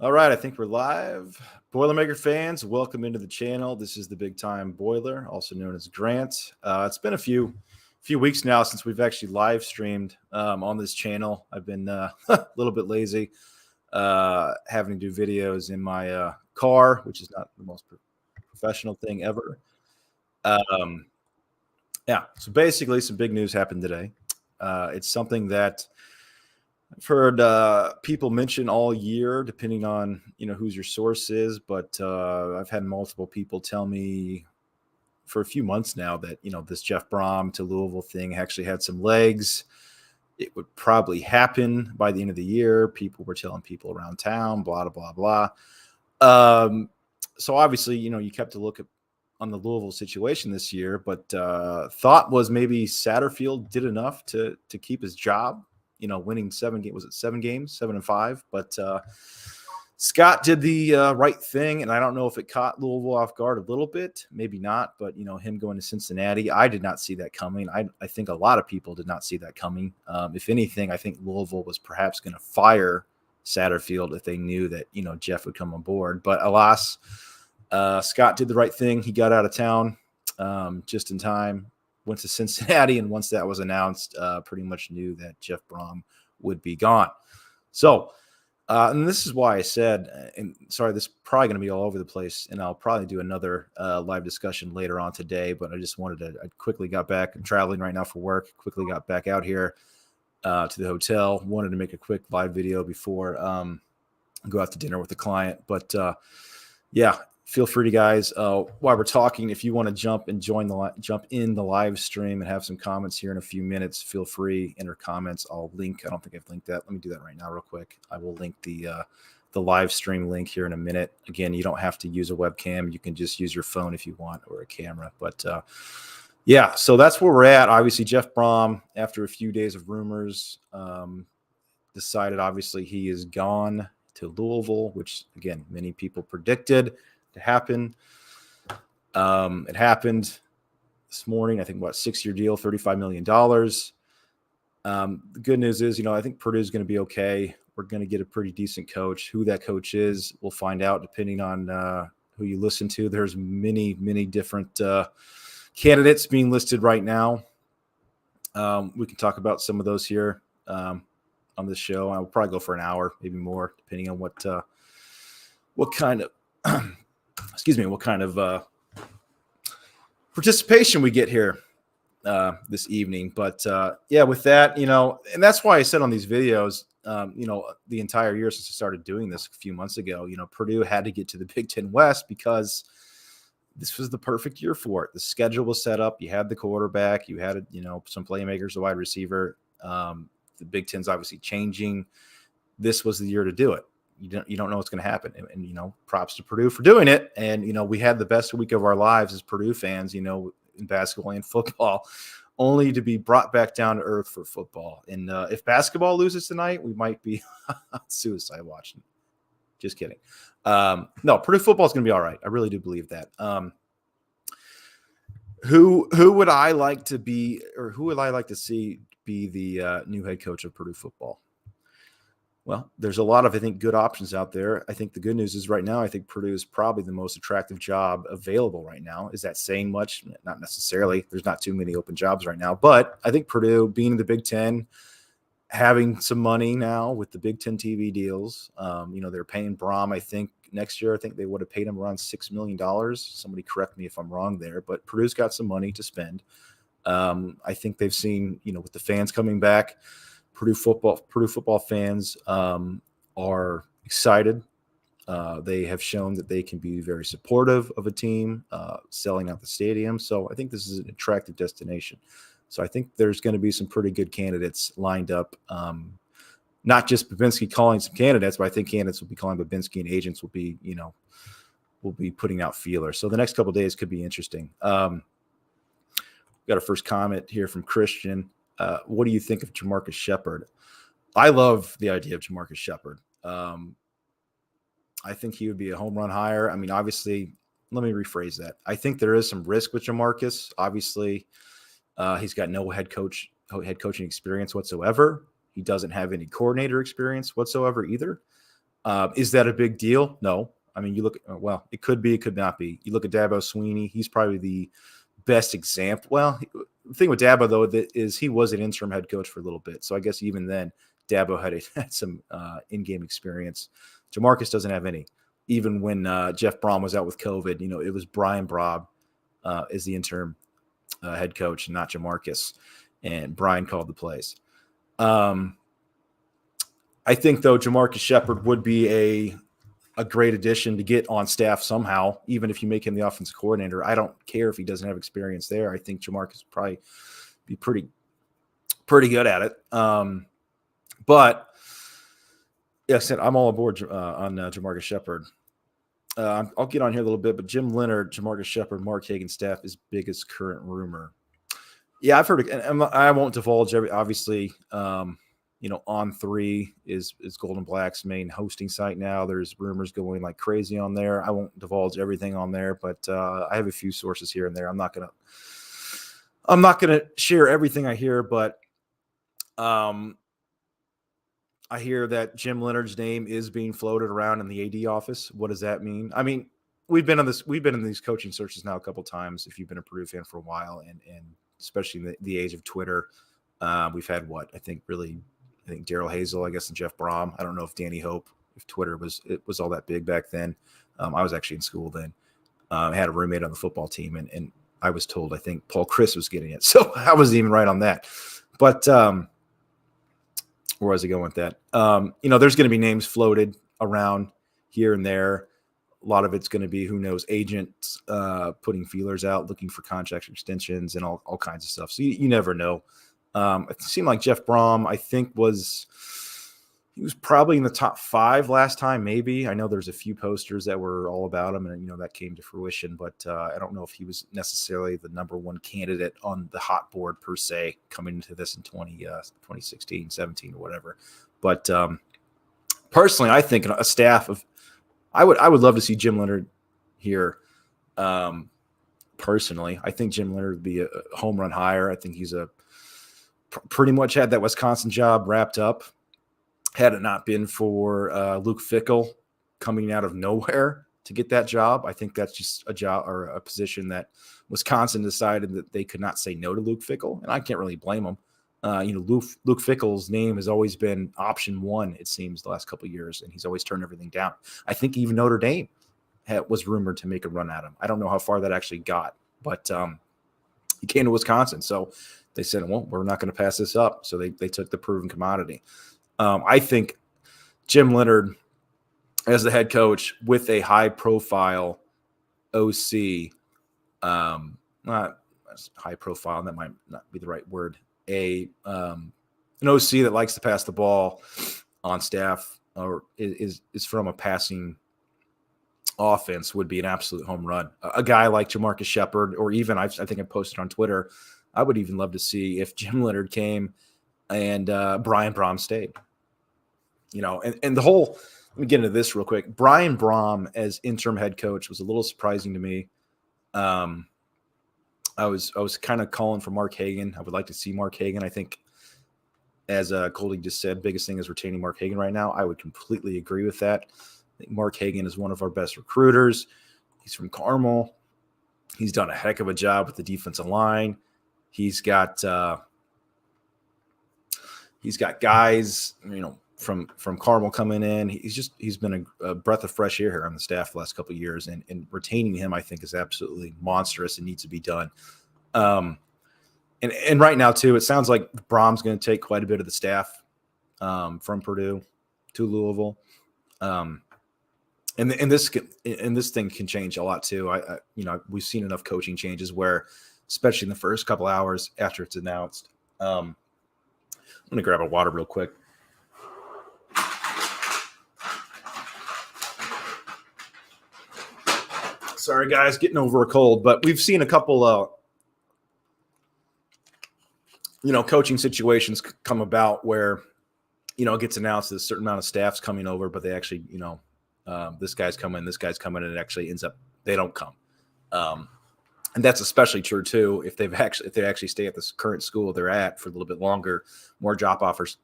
All right, I think we're live. Boilermaker fans, welcome into the channel. This is the Big Time Boiler, also known as Grant. It's been a few weeks now since we've actually live streamed on this channel. I've been a little bit lazy, having to do videos in my car, which is not the most professional thing ever. Yeah, so basically, some big news happened today. It's something that I've heard people mention all year, depending on who's your source is. But I've had multiple people tell me for a few months now that this Jeff Brohm to Louisville thing actually had some legs. It would probably happen by the end of the year. People were telling people around town, blah blah blah. So obviously, you kept a look on the Louisville situation this year, but thought was maybe Satterfield did enough to keep his job. Winning 7 games. Was it 7 games? 7-5. But Scott did the right thing, and I don't know if it caught Louisville off guard a little bit. Maybe not, but him going to Cincinnati, I did not see that coming. I think a lot of people did not see that coming. If anything, I think Louisville was perhaps going to fire Satterfield if they knew that Jeff would come on board. But alas, Scott did the right thing. He got out of town just in time. Went to Cincinnati, and once that was announced, pretty much knew that Jeff Brohm would be gone. So, and this is why I said, and sorry, this is probably going to be all over the place, and I'll probably do another live discussion later on today, but I just wanted to, I quickly got back. I'm traveling right now for work, quickly got back out here to the hotel, wanted to make a quick live video before go out to dinner with the client. But yeah, feel free to guys, while we're talking, if you want to jump in the live stream and have some comments here in a few minutes, feel free, enter comments. I'll link. I don't think I've linked that. Let me do that right now real quick. I will link the live stream link here in a minute. Again, you don't have to use a webcam. You can just use your phone if you want, or a camera. But yeah, so that's where we're at. Obviously, Jeff Brohm, after a few days of rumors, decided obviously he is gone to Louisville, which again, many people predicted to happen. It happened this morning. I think about 6-year deal, $35 million. The good news is, I think Purdue is going to be okay. We're going to get a pretty decent coach. Who that coach is, we'll find out depending on who you listen to. There's many different candidates being listed right now. We can talk about some of those here on this show. I'll probably go for an hour, maybe more, depending on what kind of what kind of participation we get here this evening. But yeah, with that, and that's why I said on these videos, the entire year since I started doing this a few months ago, Purdue had to get to the Big Ten West because this was the perfect year for it. The schedule was set up. You had the quarterback. You had, some playmakers, a wide receiver. The Big Ten's obviously changing. This was the year to do it. You don't know what's going to happen. And props to Purdue for doing it. And, we had the best week of our lives as Purdue fans, in basketball and football, only to be brought back down to earth for football. And if basketball loses tonight, we might be suicide watching. Just kidding. No, Purdue football is going to be all right. I really do believe that. Who would I like to be, or who would I like to see be the new head coach of Purdue football? Well, there's a lot of, I think, good options out there. I think the good news is right now, I think Purdue is probably the most attractive job available right now. Is that saying much? Not necessarily. There's not too many open jobs right now. But I think Purdue, being in the Big Ten, having some money now with the Big Ten TV deals, they're paying Brohm, I think, next year. I think they would have paid him around $6 million. Somebody correct me if I'm wrong there. But Purdue's got some money to spend. I think they've seen, with the fans coming back, Purdue football fans are excited. They have shown that they can be very supportive of a team, selling out the stadium. So I think this is an attractive destination. So I think there's going to be some pretty good candidates lined up. Not just Babinski calling some candidates, but I think candidates will be calling Babinski, and agents will be, will be putting out feelers. So the next couple of days could be interesting. Got a first comment here from Christian. What do you think of Jamarcus Shepard? I love the idea of Jamarcus Shepard. I think he would be a home run hire. I mean, obviously, let me rephrase that. I think there is some risk with Jamarcus. Obviously, he's got no head coaching experience whatsoever. He doesn't have any coordinator experience whatsoever either. Is that a big deal? No. I mean, you look at, well, it could be, it could not be. You look at Dabo Sweeney, he's probably the best example. Well, the thing with Dabo, though, is he was an interim head coach for a little bit. So I guess even then, Dabo had some in-game experience. Jamarcus doesn't have any. Even when Jeff Brohm was out with COVID, it was Brian Brohm as the interim head coach, not Jamarcus. And Brian called the plays. I think, though, Jamarcus Shepard would be a great addition to get on staff somehow, even if you make him the offensive coordinator. I don't care if he doesn't have experience there. I think Jamarcus would probably be pretty good at it. But yeah, I said I'm all aboard on Jamarcus Shepard. I'll get on here a little bit, but Jim Leonard, Jamarcus Shepard, Mark Hagan staff is biggest current rumor. Yeah, I've heard, and I won't divulge obviously. On3 is Golden Black's main hosting site now. There's rumors going like crazy on there. I won't divulge everything on there, but I have a few sources here and there. I'm not gonna share everything I hear, but I hear that Jim Leonard's name is being floated around in the AD office. What does that mean? I mean, we've been in these coaching searches now a couple times. If you've been a Purdue fan for a while, and especially in the age of Twitter, we've had I think Daryl Hazel, I guess, and Jeff Brohm. I don't know if Danny Hope, if Twitter was all that big back then. I was actually in school then. I had a roommate on the football team, and I was told I think Paul Chris was getting it. So I wasn't even right on that. But where was I going with that? There's going to be names floated around here and there. A lot of it's going to be, who knows, agents putting feelers out, looking for contract extensions and all kinds of stuff. So you never know. It seemed like Jeff Brohm, I think, he was probably in the top 5 last time, maybe. I know there's a few posters that were all about him, and that came to fruition. But I don't know if he was necessarily the number one candidate on the hot board per se coming into this in 2016, 17, or whatever. But personally, I think a staff of, I would love to see Jim Leonard here. Personally, I think Jim Leonard would be a home run hire. I think he's pretty much had that Wisconsin job wrapped up. Had it not been for Luke Fickell coming out of nowhere to get that job, I think that's just a job or a position that Wisconsin decided that they could not say no to Luke Fickell, and I can't really blame them. Luke Fickell's name has always been option one, it seems, the last couple of years, and he's always turned everything down. I think even Notre Dame was rumored to make a run at him. I don't know how far that actually got, but he came to Wisconsin, so they said, well, we're not going to pass this up. So they took the proven commodity. I think Jim Leonard, as the head coach with a high-profile OC, not high profile, that might not be the right word, an OC that likes to pass the ball on staff or is from a passing offense would be an absolute home run. A guy like Jamarcus Shepard, or even I think I posted on Twitter, I would even love to see if Jim Leonard came and Brian Brohm stayed. And the whole, let me get into this real quick. Brian Brohm as interim head coach was a little surprising to me. I was kind of calling for Mark Hagan. I would like to see Mark Hagan. I think, as Goldie just said, biggest thing is retaining Mark Hagan right now. I would completely agree with that. I think Mark Hagan is one of our best recruiters. He's from Carmel. He's done a heck of a job with the defensive line. He's got guys, from Carmel coming in. He's been a breath of fresh air here on the staff the last couple of years, and retaining him, I think, is absolutely monstrous and needs to be done. And right now too, it sounds like Brohm's going to take quite a bit of the staff from Purdue to Louisville. And this thing can change a lot too. We've seen enough coaching changes where, especially in the first couple hours after it's announced. I'm going to grab a water real quick. Sorry, guys, getting over a cold, but we've seen a couple, coaching situations come about where, it gets announced that a certain amount of staff's coming over, but they actually, this guy's coming, and it actually ends up they don't come. And that's especially true too if they actually stay at this current school they're at for a little bit longer. More job offers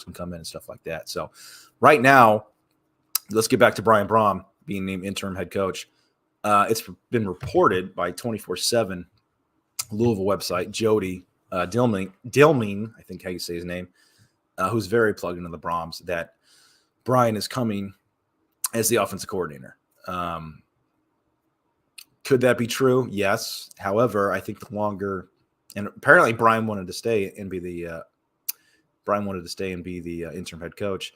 can come in and stuff like that. So right now, let's get back to Brian Brohm being named interim head coach. It's been reported by 24/7 Louisville website, Jody Dilming, I think how you say his name, who's very plugged into the Brohms, that Brian is coming as the offensive coordinator. Could that be true? Yes. However, I think the longer, and apparently Brian wanted to stay and be the interim head coach.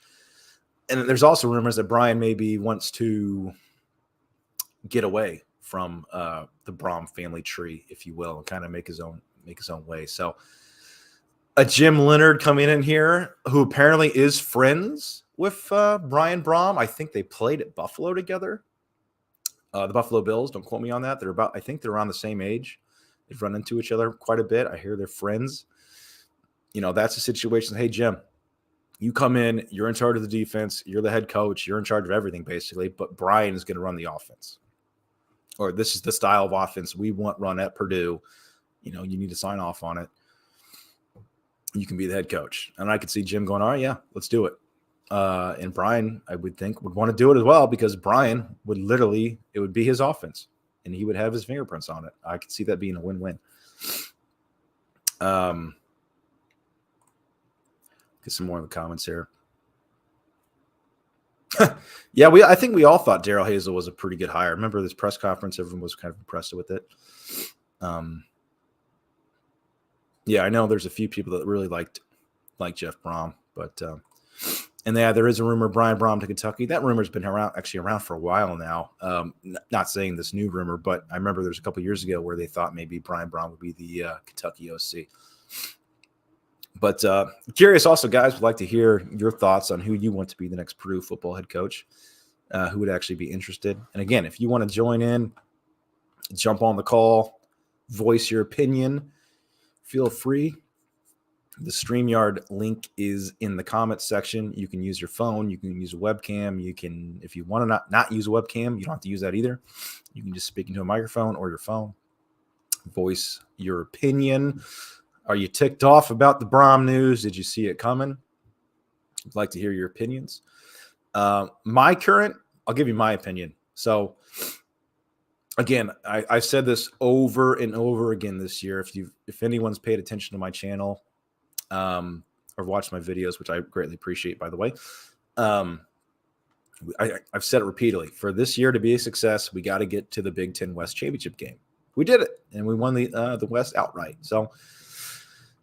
And there's also rumors that Brian maybe wants to get away from the Brohm family tree, if you will, and kind of make his own way. So a Jim Leonard coming in here, who apparently is friends with Brian Brohm. I think they played at Buffalo together. The Buffalo Bills, don't quote me on that. I think they're around the same age. They've run into each other quite a bit. I hear they're friends. That's a situation. Hey, Jim, you come in, you're in charge of the defense, you're the head coach, you're in charge of everything basically, but Brian is going to run the offense. Or this is the style of offense we want run at Purdue. You need to sign off on it. You can be the head coach. And I could see Jim going, all right, yeah, let's do it. And Brian, I would think, would want to do it as well, because Brian would it would be his offense and he would have his fingerprints on it. I could see that being a win-win. Get some more in the comments here. Yeah, I think we all thought Darrell Hazel was a pretty good hire. Remember this press conference? Everyone was kind of impressed with it. Yeah, I know there's a few people that really liked Jeff Brohm, but and there is a rumor Brian Brohm to Kentucky. That rumor's been around for a while now. Not saying this new rumor, but I remember there's a couple years ago where they thought maybe Brian Brohm would be the Kentucky OC. But curious also, guys, would like to hear your thoughts on who you want to be the next Purdue football head coach, who would actually be interested. And again, if you want to join in, jump on the call, voice your opinion, feel free. The StreamYard link is in the comments section. You can use your phone. You can use a webcam. You can, if you want to not use a webcam, you don't have to use that either. You can just speak into a microphone or your phone. Voice your opinion. Are you ticked off about the Brohm news? Did you see it coming? I'd like to hear your opinions. I'll give you my opinion. So again, I've said this over and over again this year. If anyone's paid attention to my channel or watched my videos, which I greatly appreciate, by the way, I've said it repeatedly. For this year to be a success, we got to get to the Big Ten West Championship game. We did it, and we won the West outright. So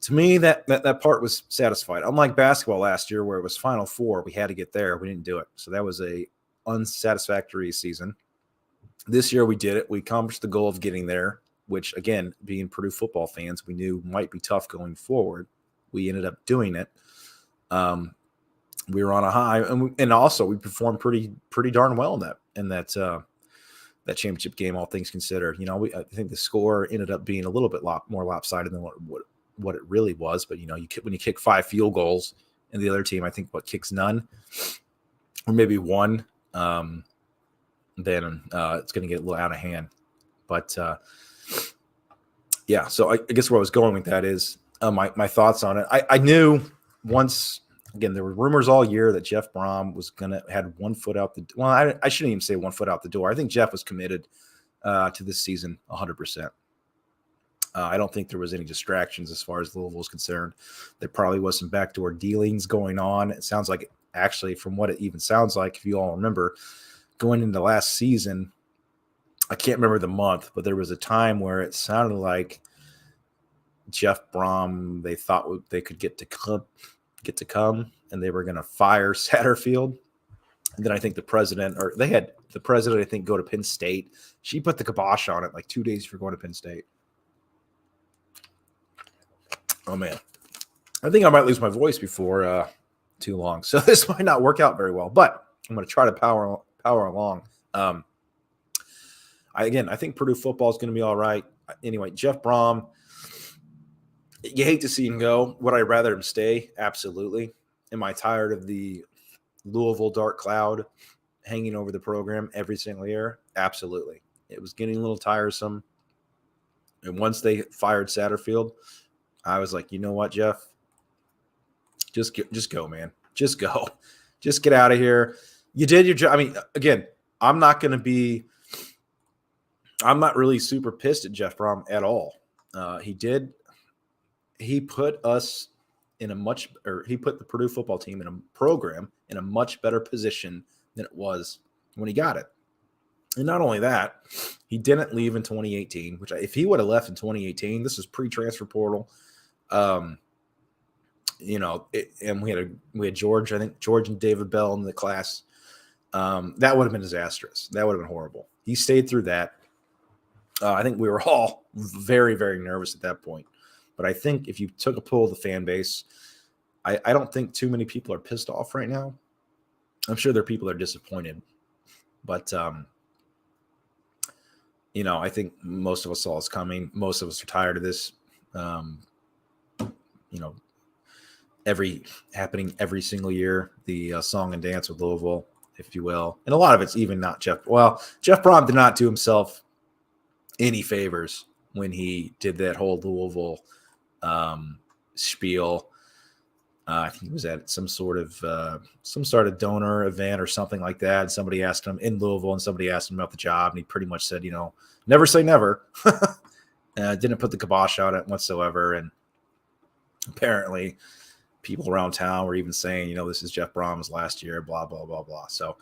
to me, that part was satisfied. Unlike basketball last year, where it was Final Four, we had to get there. We didn't do it. So that was a unsatisfactory season. This year we did it. We accomplished the goal of getting there, which, again, being Purdue football fans, we knew might be tough going forward. We ended up doing it. We were on a high, and also we performed pretty darn well in that championship game, all things considered. I think the score ended up being a little bit more lopsided than what it really was. But when you kick 5 field goals, and the other team, I think, kicks none or maybe one, then it's going to get a little out of hand. But yeah, so I guess where I was going with that is my thoughts on it. I knew once. Again, there were rumors all year that Jeff Brohm was had 1 foot out the. Well, I shouldn't even say 1 foot out the door. I think Jeff was committed to this season 100%. I don't think there was any distractions as far as Louisville is concerned. There probably was some backdoor dealings going on. It sounds like, actually, from what it even sounds like, if you all remember, going into last season, I can't remember the month, but there was a time where it sounded like Jeff Brohm, they thought they could get to come, and they were going to fire Satterfield. And then I think the president, I think, go to Penn State. She put the kibosh on it like 2 days before going to Penn State. Oh, man. I think I might lose my voice before too long. So this might not work out very well, but I'm going to try to power along. I think Purdue football is going to be all right. Anyway, Jeff Brohm, you hate to see him go. Would I rather him stay? Absolutely. Am I tired of the Louisville dark cloud hanging over the program every single year? Absolutely. It was getting a little tiresome. And once they fired Satterfield, I was like, you know what, Jeff? Just go, man. Just go. Just get out of here. You did your job. I mean, again, I'm not really super pissed at Jeff Brohm at all. He put us he put the Purdue football team in a program in a much better position than it was when he got it. And not only that, he didn't leave in 2018, which if he would have left in 2018, this was pre-transfer portal. And we had George, I think George and David Bell in the class. That would have been disastrous. That would have been horrible. He stayed through that. I think we were all very, very nervous at that point. But I think if you took a poll of the fan base, I don't think too many people are pissed off right now. I'm sure there are people that are disappointed. But, I think most of us saw this coming. Most of us are tired of this, every single year, the song and dance with Louisville, if you will. And a lot of it's even not Jeff. Well, Jeff Brohm did not do himself any favors when he did that whole Louisville spiel. I think he was at some sort of donor event or something like that. And somebody asked him in Louisville, and somebody asked him about the job, and he pretty much said, never say never. Didn't put the kibosh on it whatsoever. And apparently people around town were even saying, this is Jeff Brohm's last year, blah, blah, blah, blah. So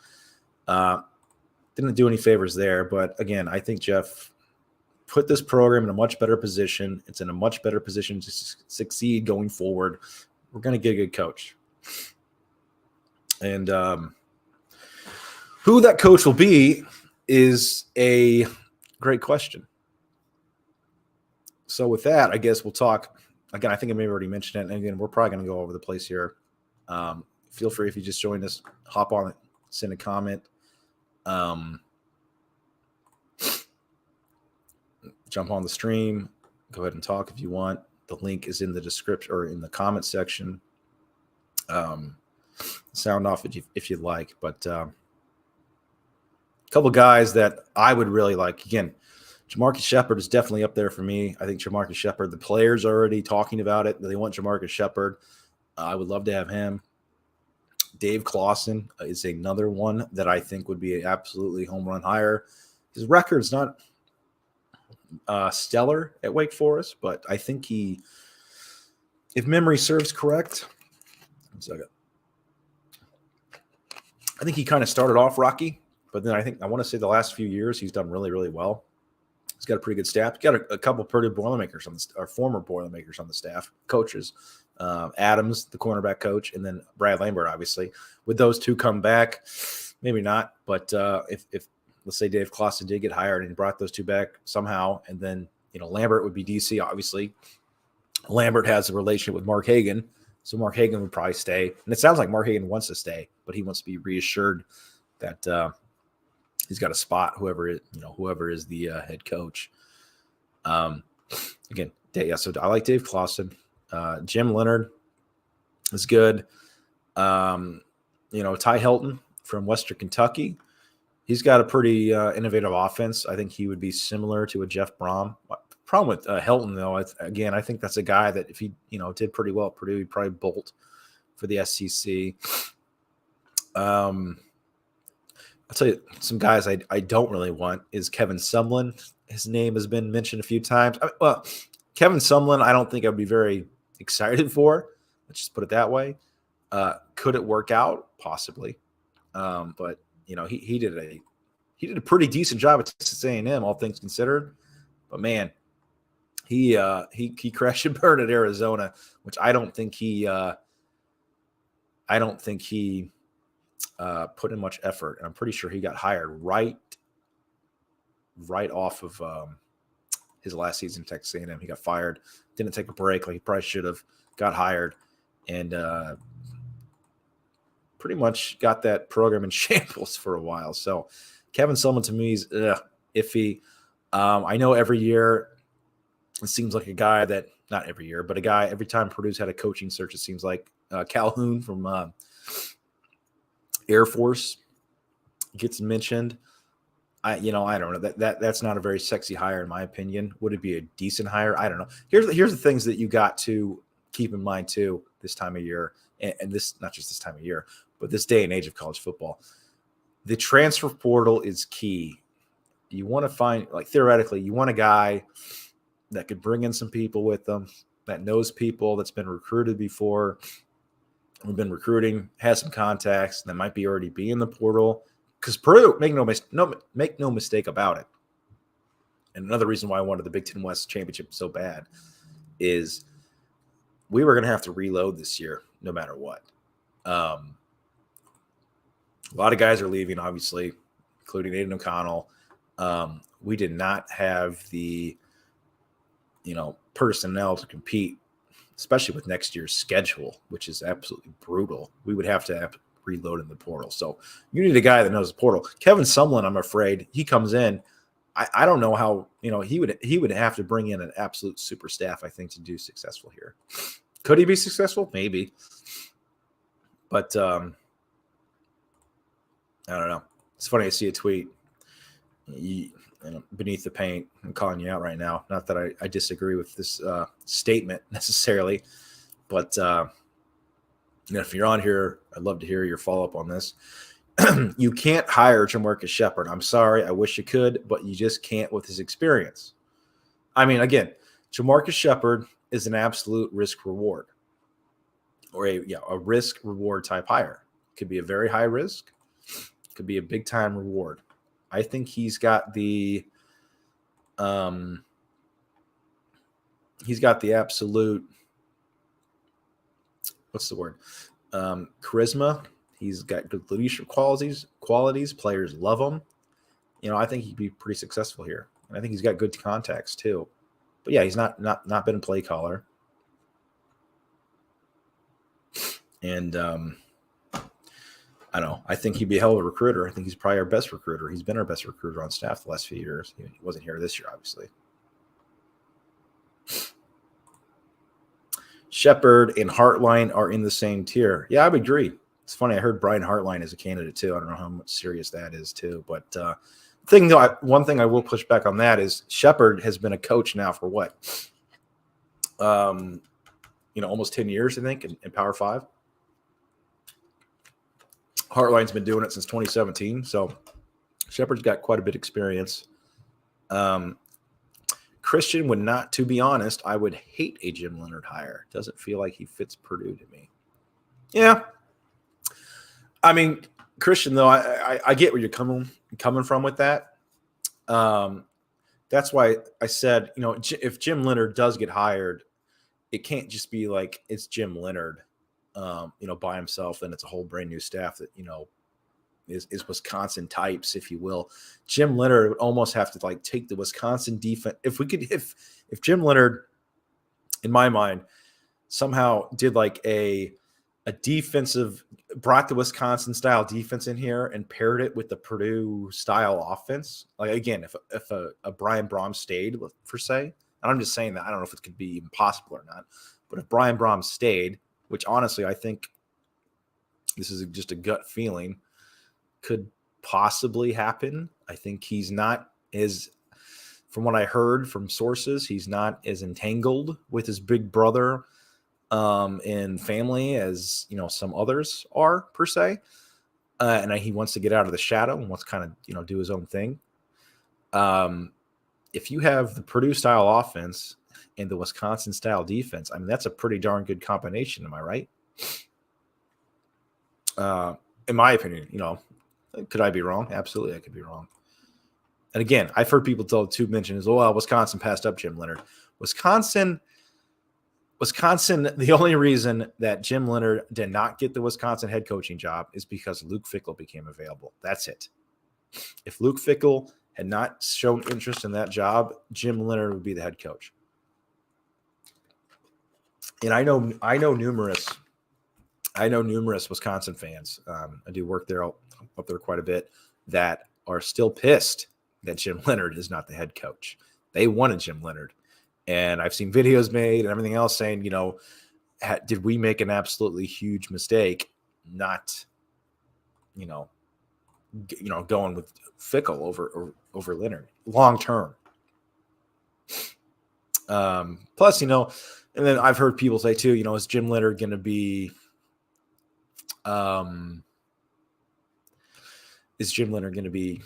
didn't do any favors there. But again, I think Jeff put this program in a much better position. It's in a much better position to succeed going forward. We're going to get a good coach. And who that coach will be is a great question. So with that, I guess we'll talk. Again, I think I may have already mentioned it. And again, we're probably going to go over the place here. Feel free, if you just joined us, hop on it, send a comment. Jump on the stream. Go ahead and talk if you want. The link is in the description or in the comment section. Sound off if you'd like. But a couple guys that I would really like. Again, Jamarcus Shepard is definitely up there for me. I think Jamarcus Shepard, the players are already talking about it. They want Jamarcus Shepard. I would love to have him. Dave Clawson is another one that I think would be an absolutely home run hire. His record's not stellar at Wake Forest, but I think if memory serves correct, 1 second. I think he kind of started off rocky, but then I want to say the last few years he's done really, really well. He's got a pretty good staff. He's got a couple of Purdue Boilermakers or former Boilermakers on the staff, coaches. Adams, the cornerback coach, and then Brad Lambert, obviously. Would those two come back? Maybe not, but if let's say Dave Clawson did get hired and he brought those two back somehow, and then Lambert would be DC, obviously. Lambert has a relationship with Mark Hagan, so Mark Hagan would probably stay. And it sounds like Mark Hagan wants to stay, but he wants to be reassured that he's got a spot, whoever is the head coach. Again, so I like Dave Clawson. Jim Leonard is good. Ty Helton from Western Kentucky. He's got a pretty innovative offense. I think he would be similar to a Jeff Brohm. Problem with Helton, though, I think that's a guy that if he did pretty well at Purdue, he'd probably bolt for the SEC. I'll tell you some guys I don't really want is Kevin Sumlin. His name has been mentioned a few times. Kevin Sumlin, I don't think I'd be very excited for. Let's just put it that way. Could it work out? Possibly. But he did a pretty decent job at Texas A&M, all things considered. But man, he crashed and burned at Arizona, which I don't think he put in much effort. And I'm pretty sure he got hired right off of his last season in Texas A&M. He got fired, didn't take a break like he probably should have, got hired, and pretty much got that program in shambles for a while. So Kevin Sumlin to me is iffy. I know every year it seems like a guy that – not every year, but a guy every time Purdue's had a coaching search, it seems like Calhoun from Air Force gets mentioned. I don't know. That's not a very sexy hire in my opinion. Would it be a decent hire? I don't know. Here's the things that you got to keep in mind too this time of year, and this not just this time of year, but this day and age of college football. the transfer portal is key. You want to find, like, theoretically, you want a guy that could bring in some people with them, that knows people, that's been recruited before, we've been recruiting, has some contacts, that might be already be in the portal. Because Purdue, make no mistake about it. And another reason why I wanted the Big Ten West championship so bad is we were going to have to reload this year, no matter what. A lot of guys are leaving, obviously, including Aiden O'Connell. We did not have the, personnel to compete, especially with next year's schedule, which is absolutely brutal. We would have to reload in the portal. So you need a guy that knows the portal. Kevin Sumlin, I'm afraid, he comes in. I don't know how, he would have to bring in an absolute super staff, I think, to do successful here. Could he be successful? Maybe. But I don't know. It's funny. I see a tweet beneath the paint. I'm calling you out right now. Not that I disagree with this statement necessarily, but if you're on here, I'd love to hear your follow-up on this. You can't hire Jamarcus Shepard. I'm sorry. I wish you could, but you just can't with his experience. I mean, again, Jamarcus Shepard is an absolute risk-reward, or a risk-reward type hire. Could be a very high risk. Could be a big-time reward. I think he's got the absolute, what's the word? Charisma. He's got good leadership qualities. Players love him. I think he'd be pretty successful here. And I think he's got good contacts too. But yeah, he's not been a play caller. And I don't know. I think he'd be a hell of a recruiter. I think he's probably our best recruiter. He's been our best recruiter on staff the last few years. He wasn't here this year, obviously. Shepard and Hartline are in the same tier. Yeah, I would agree. It's funny. I heard Brian Hartline is a candidate too. I don't know how much serious that is too. But one thing I will push back on that is Shepard has been a coach now for what? Almost 10 years, I think, in Power 5. Hartline's been doing it since 2017. So Shepard's got quite a bit of experience. Christian would not, to be honest, I would hate a Jim Leonhard hire. Doesn't feel like he fits Purdue to me. Yeah. I mean, Christian, though, I get where you're coming from with that. That's why I said, if Jim Leonhard does get hired, it can't just be like it's Jim Leonhard, by himself, and it's a whole brand new staff that, is Wisconsin types, if you will. Jim Leonhard would almost have to take the Wisconsin defense. If Jim Leonhard, in my mind, somehow did a defensive, brought the Wisconsin style defense in here and paired it with the Purdue style offense. Again, if a Brian Brohm stayed, per se, and I'm just saying that, I don't know if it could be even possible or not, but if Brian Brohm stayed, which honestly, I think this is just a gut feeling, could possibly happen. I think he's not from what I heard from sources, he's not as entangled with his big brother and family as some others are, per se, and he wants to get out of the shadow and wants to kind of do his own thing. If you have the Purdue style offense and the Wisconsin style defense, I mean, that's a pretty darn good combination. Am I right? In my opinion, could I be wrong? Absolutely, I could be wrong. And again, I've heard people mention is, Wisconsin passed up Jim Leonhard. Wisconsin, the only reason that Jim Leonhard did not get the Wisconsin head coaching job is because Luke Fickell became available. That's it. If Luke Fickell had not shown interest in that job, Jim Leonhard would be the head coach. And I know numerous Wisconsin fans. I do work there up there quite a bit, that are still pissed that Jim Leonhard is not the head coach. They wanted Jim Leonhard. And I've seen videos made and everything else saying, did we make an absolutely huge mistake not, going with Fickell over Leonhard long term? Plus, and then I've heard people say too, is Jim Leonhard going to be, is Jim Leonard going to be,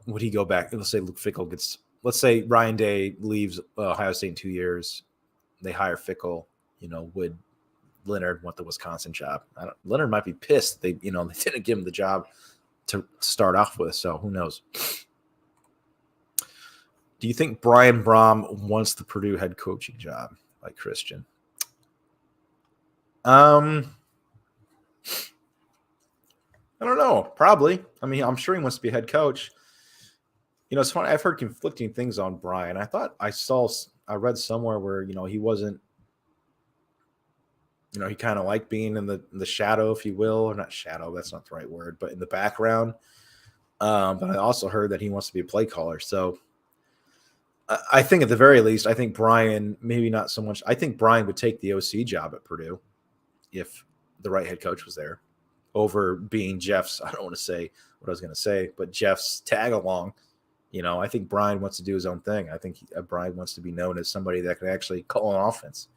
would he go back? Let's say Luke Fickell let's say Ryan Day leaves Ohio State in 2 years. They hire Fickell, would Leonard want the Wisconsin job? Leonard might be pissed. They didn't give him the job to start off with. So who knows? Do you think Brian Brohm wants the Purdue head coaching job, like Christian? I don't know. Probably. I mean, I'm sure he wants to be a head coach. It's funny. I've heard conflicting things on Brian. I read somewhere where, he wasn't, he kind of liked being in the shadow, if you will, or not shadow. That's not the right word, but in the background. But I also heard that he wants to be a play caller. So I think at the very least, I think Brian, maybe not so much. I think Brian would take the OC job at Purdue if the right head coach was there over being Jeff's. I don't want to say what I was going to say, but Jeff's tag along. I think Brian wants to do his own thing. I think Brian wants to be known as somebody that can actually call an offense.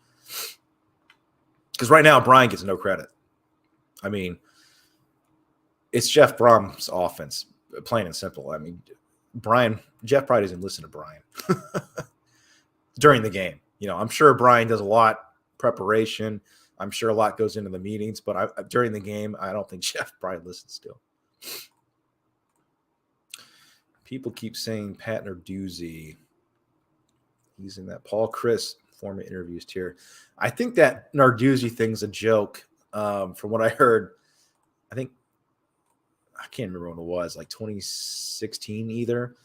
Because right now, Brian gets no credit. I mean, it's Jeff Brom's offense, plain and simple. I mean, Jeff probably doesn't listen to Brian during the game. I'm sure Brian does a lot preparation. I'm sure a lot goes into the meetings, but during the game, I don't think Jeff probably listens to him. People keep saying Pat Narduzzi. He's in that Paul Chris former interviews here. I think that Narduzzi thing's a joke. From what I heard, I can't remember when it was, like 2016 either.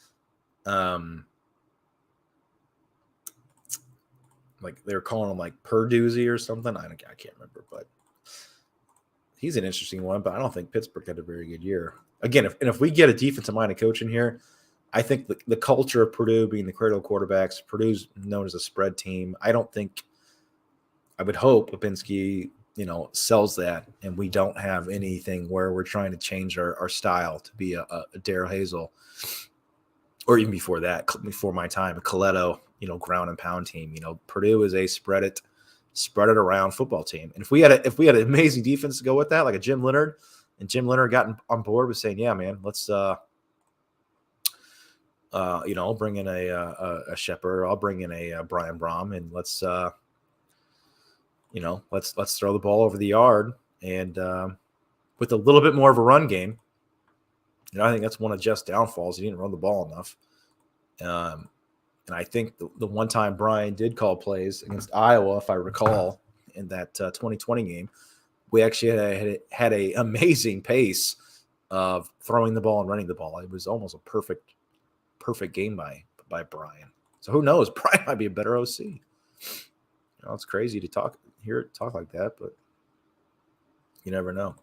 Like they were calling him like Purduzzi or something. I can't remember, but he's an interesting one. But I don't think Pittsburgh had a very good year. Again, if we get a defensive-minded coach in here, I think the culture of Purdue being the cradle quarterbacks, Purdue's known as a spread team. I would hope Lipinski, sells that, and we don't have anything where we're trying to change our style to be a Darrell Hazel, or even before that, before my time, a Coletto, ground and pound team. Purdue is a spread it around football team. And if we had an amazing defense to go with that, like a Jim Leonard, and Jim Leonard got on board with saying, yeah, man, let's I'll bring in a Shepard, I'll bring in a Brian Brohm, and let's throw the ball over the yard, and with a little bit more of a run game. I think that's one of Jeff's downfalls. He didn't run the ball enough. And I think the one time Brian did call plays against Iowa, if I recall, in that 2020 game, we actually had a amazing pace of throwing the ball and running the ball. It was almost a perfect game by Brian. So who knows? Brian might be a better OC. It's crazy to hear it talk like that, but you never know.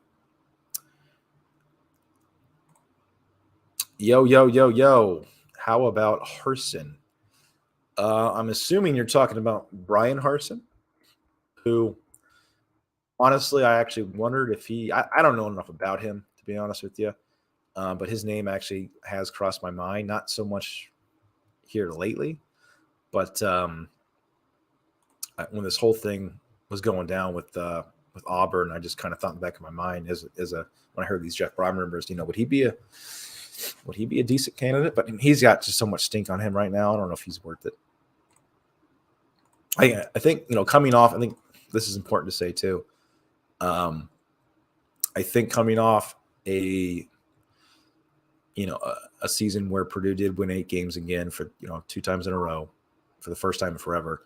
Yo. How about Harsin? I'm assuming you're talking about Brian Harsin, who honestly, I actually wondered if I don't know enough about him, to be honest with you. But his name actually has crossed my mind, not so much here lately, but when this whole thing was going down with Auburn, I just kind of thought in the back of my mind when I heard these Jeff Brohm rumors, would he be a decent candidate? But he's got just so much stink on him right now. I don't know if he's worth it. I think, coming off, I think this is important to say too. I think coming off a season where Purdue did win 8 games again for, 2 times in a row for the first time in forever.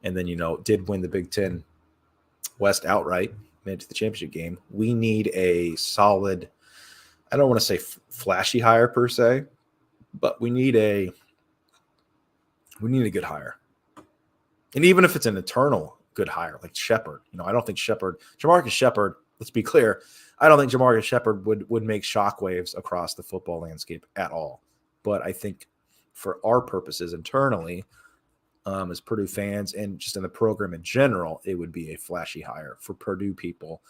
And then, did win the Big Ten West outright, made it to the championship game. We need a solid, I don't want to say flashy hire per se, but we need a good hire. And even if it's an eternal good hire, like Shepard, I don't think Jamarcus Shepard, let's be clear, I don't think Jamarcus Shepard would make shockwaves across the football landscape at all. But I think for our purposes internally, as Purdue fans and just in the program in general, it would be a flashy hire for Purdue people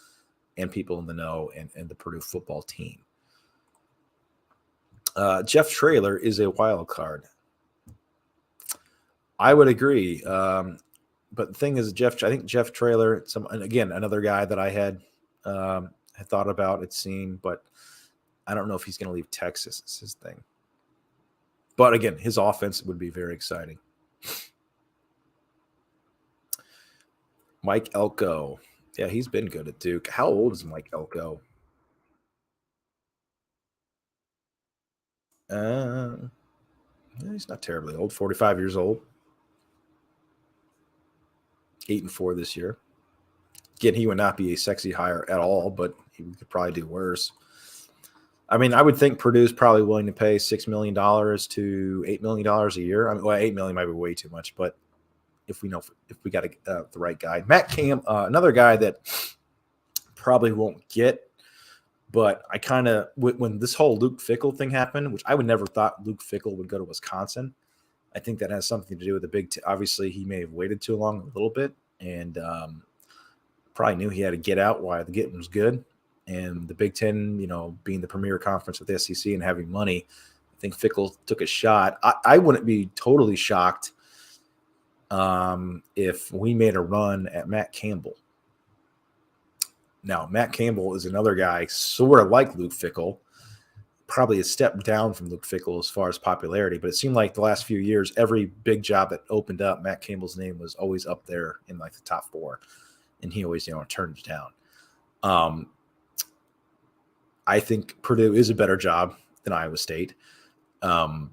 and people in the know and the Purdue football team. Jeff Traylor is a wild card. I would agree. But the thing is, I think Jeff Traylor, another guy that I had thought about, it seemed, but I don't know if he's going to leave Texas. It's his thing. But again, his offense would be very exciting. Mike Elko. Yeah, he's been good at Duke. How old is Mike Elko? He's not terribly old. 45 years old. 8-4 this year. Again, he would not be a sexy hire at all, but he could probably do worse. I mean, I would think Purdue's probably willing to pay $6 million to $8 million a year. I mean, well, $8 million might be way too much, but if we got the right guy, Matt Cam, another guy that probably won't get, but I kind of when this whole Luke Fickell thing happened, which I would never thought Luke Fickell would go to Wisconsin. I think that has something to do with the Big Ten. Obviously, he may have waited too long a little bit, and probably knew he had to get out while the getting was good. And the Big Ten, being the premier conference with the SEC and having money, I think Fickell took a shot. I wouldn't be totally shocked if we made a run at Matt Campbell. Now, Matt Campbell is another guy sort of like Luke Fickell, probably a step down from Luke Fickell as far as popularity, but it seemed like the last few years, every big job that opened up, Matt Campbell's name was always up there in like the top 4, and he always, turned it down. I think Purdue is a better job than Iowa State. Iowa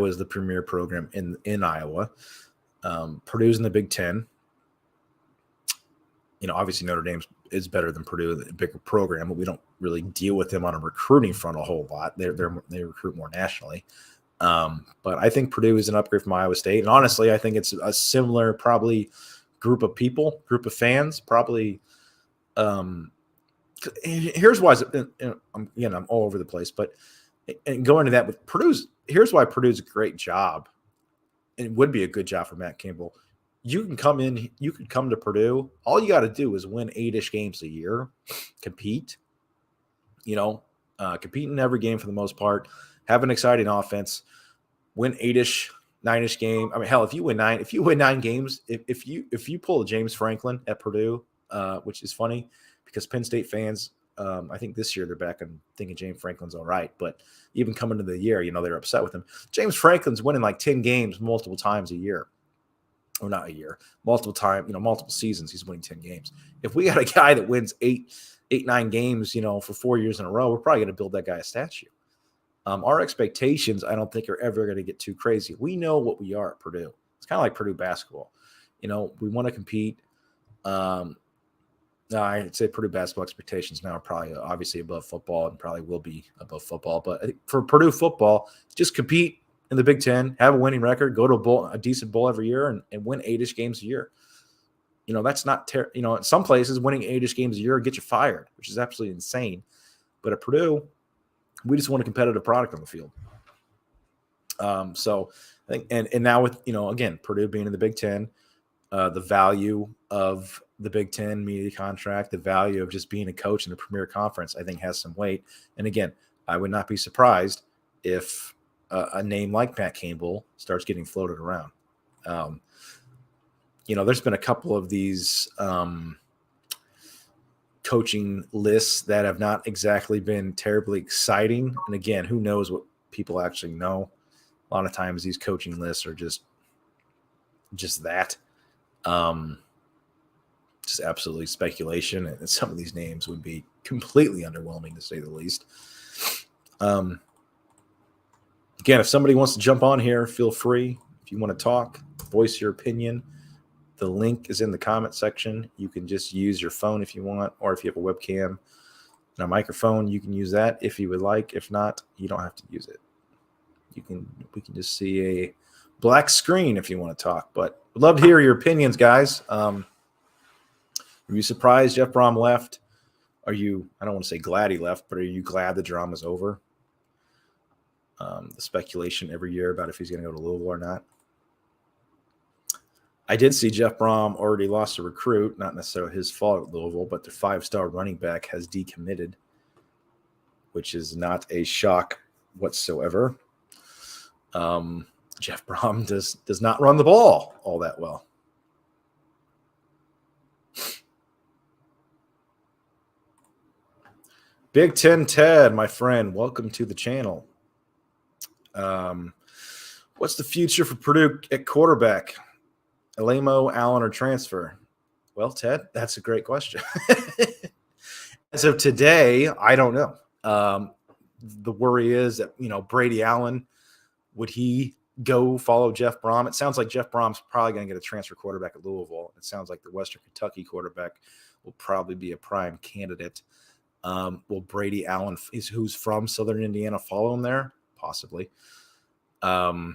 is the premier program in Iowa. Purdue's in the Big Ten. Obviously Notre Dame is better than Purdue, a bigger program, but we don't really deal with them on a recruiting front a whole lot. They recruit more nationally. But I think Purdue is an upgrade from Iowa State. And honestly, I think it's a similar probably group of people, group of fans, probably. Here's why I'm all over the place, but and going to that with here's why Purdue's a great job, and it would be a good job for Matt Campbell. You can come to Purdue. All you got to do is win 8-ish games a year, compete, compete in every game for the most part, have an exciting offense, win 8-ish, 9-ish game. I mean, hell, if you win 9 games, if you pull a James Franklin at Purdue, which is funny because Penn State fans, I think this year they're back and thinking James Franklin's all right, but even coming into the year, they're upset with him. James Franklin's winning like 10 games multiple times a year. Or not a year, multiple seasons, he's winning 10 games. If we got a guy that wins 9 games, for 4 years in a row, we're probably going to build that guy a statue. Our expectations, I don't think, are ever going to get too crazy. We know what we are at Purdue. It's kind of like Purdue basketball. We want to compete. I'd say Purdue basketball expectations now are probably obviously above football and probably will be above football. But I think for Purdue football, just compete in the Big Ten, have a winning record, go to a decent bowl every year, and win 8-ish games a year. That's not in some places winning 8-ish games a year get you fired, which is absolutely insane. But at Purdue, we just want a competitive product on the field. So I think, and now with again Purdue being in the Big Ten, the value of the Big Ten media contract, the value of just being a coach in the premier conference, I think has some weight. And again, I would not be surprised if a name like Matt Campbell starts getting floated around. There's been a couple of these coaching lists that have not exactly been terribly exciting. And again, who knows what people actually know? A lot of times these coaching lists are just that. Just absolutely speculation. And some of these names would be completely underwhelming, to say the least. Again, if somebody wants to jump on here, feel free. If you want to talk, voice your opinion, the link is in the comment section. You can just use your phone if you want, or if you have a webcam and a microphone, you can use that if you would like. If not, you don't have to use it. We can just see a black screen if you want to talk. But I'd love to hear your opinions, guys. Are you surprised Jeff Brohm left? Are you, I don't want to say glad he left, but are you glad the drama's over? The speculation every year about if he's going to go to Louisville or not. I did see Jeff Brohm already lost a recruit, not necessarily his fault at Louisville, but the 5-star running back has decommitted, which is not a shock whatsoever. Jeff Brohm does not run the ball all that well. Big Ten Ted, my friend, welcome to the channel. What's the future for Purdue at quarterback? Elamo, Allen, or transfer? Well, Ted, that's a great question. As of today, I don't know. The worry is that, Brady Allen, would he go follow Jeff Brohm? It sounds like Jeff Brom's probably going to get a transfer quarterback at Louisville. It sounds like the Western Kentucky quarterback will probably be a prime candidate. Will Brady Allen, who's from Southern Indiana, follow him there? Possibly. So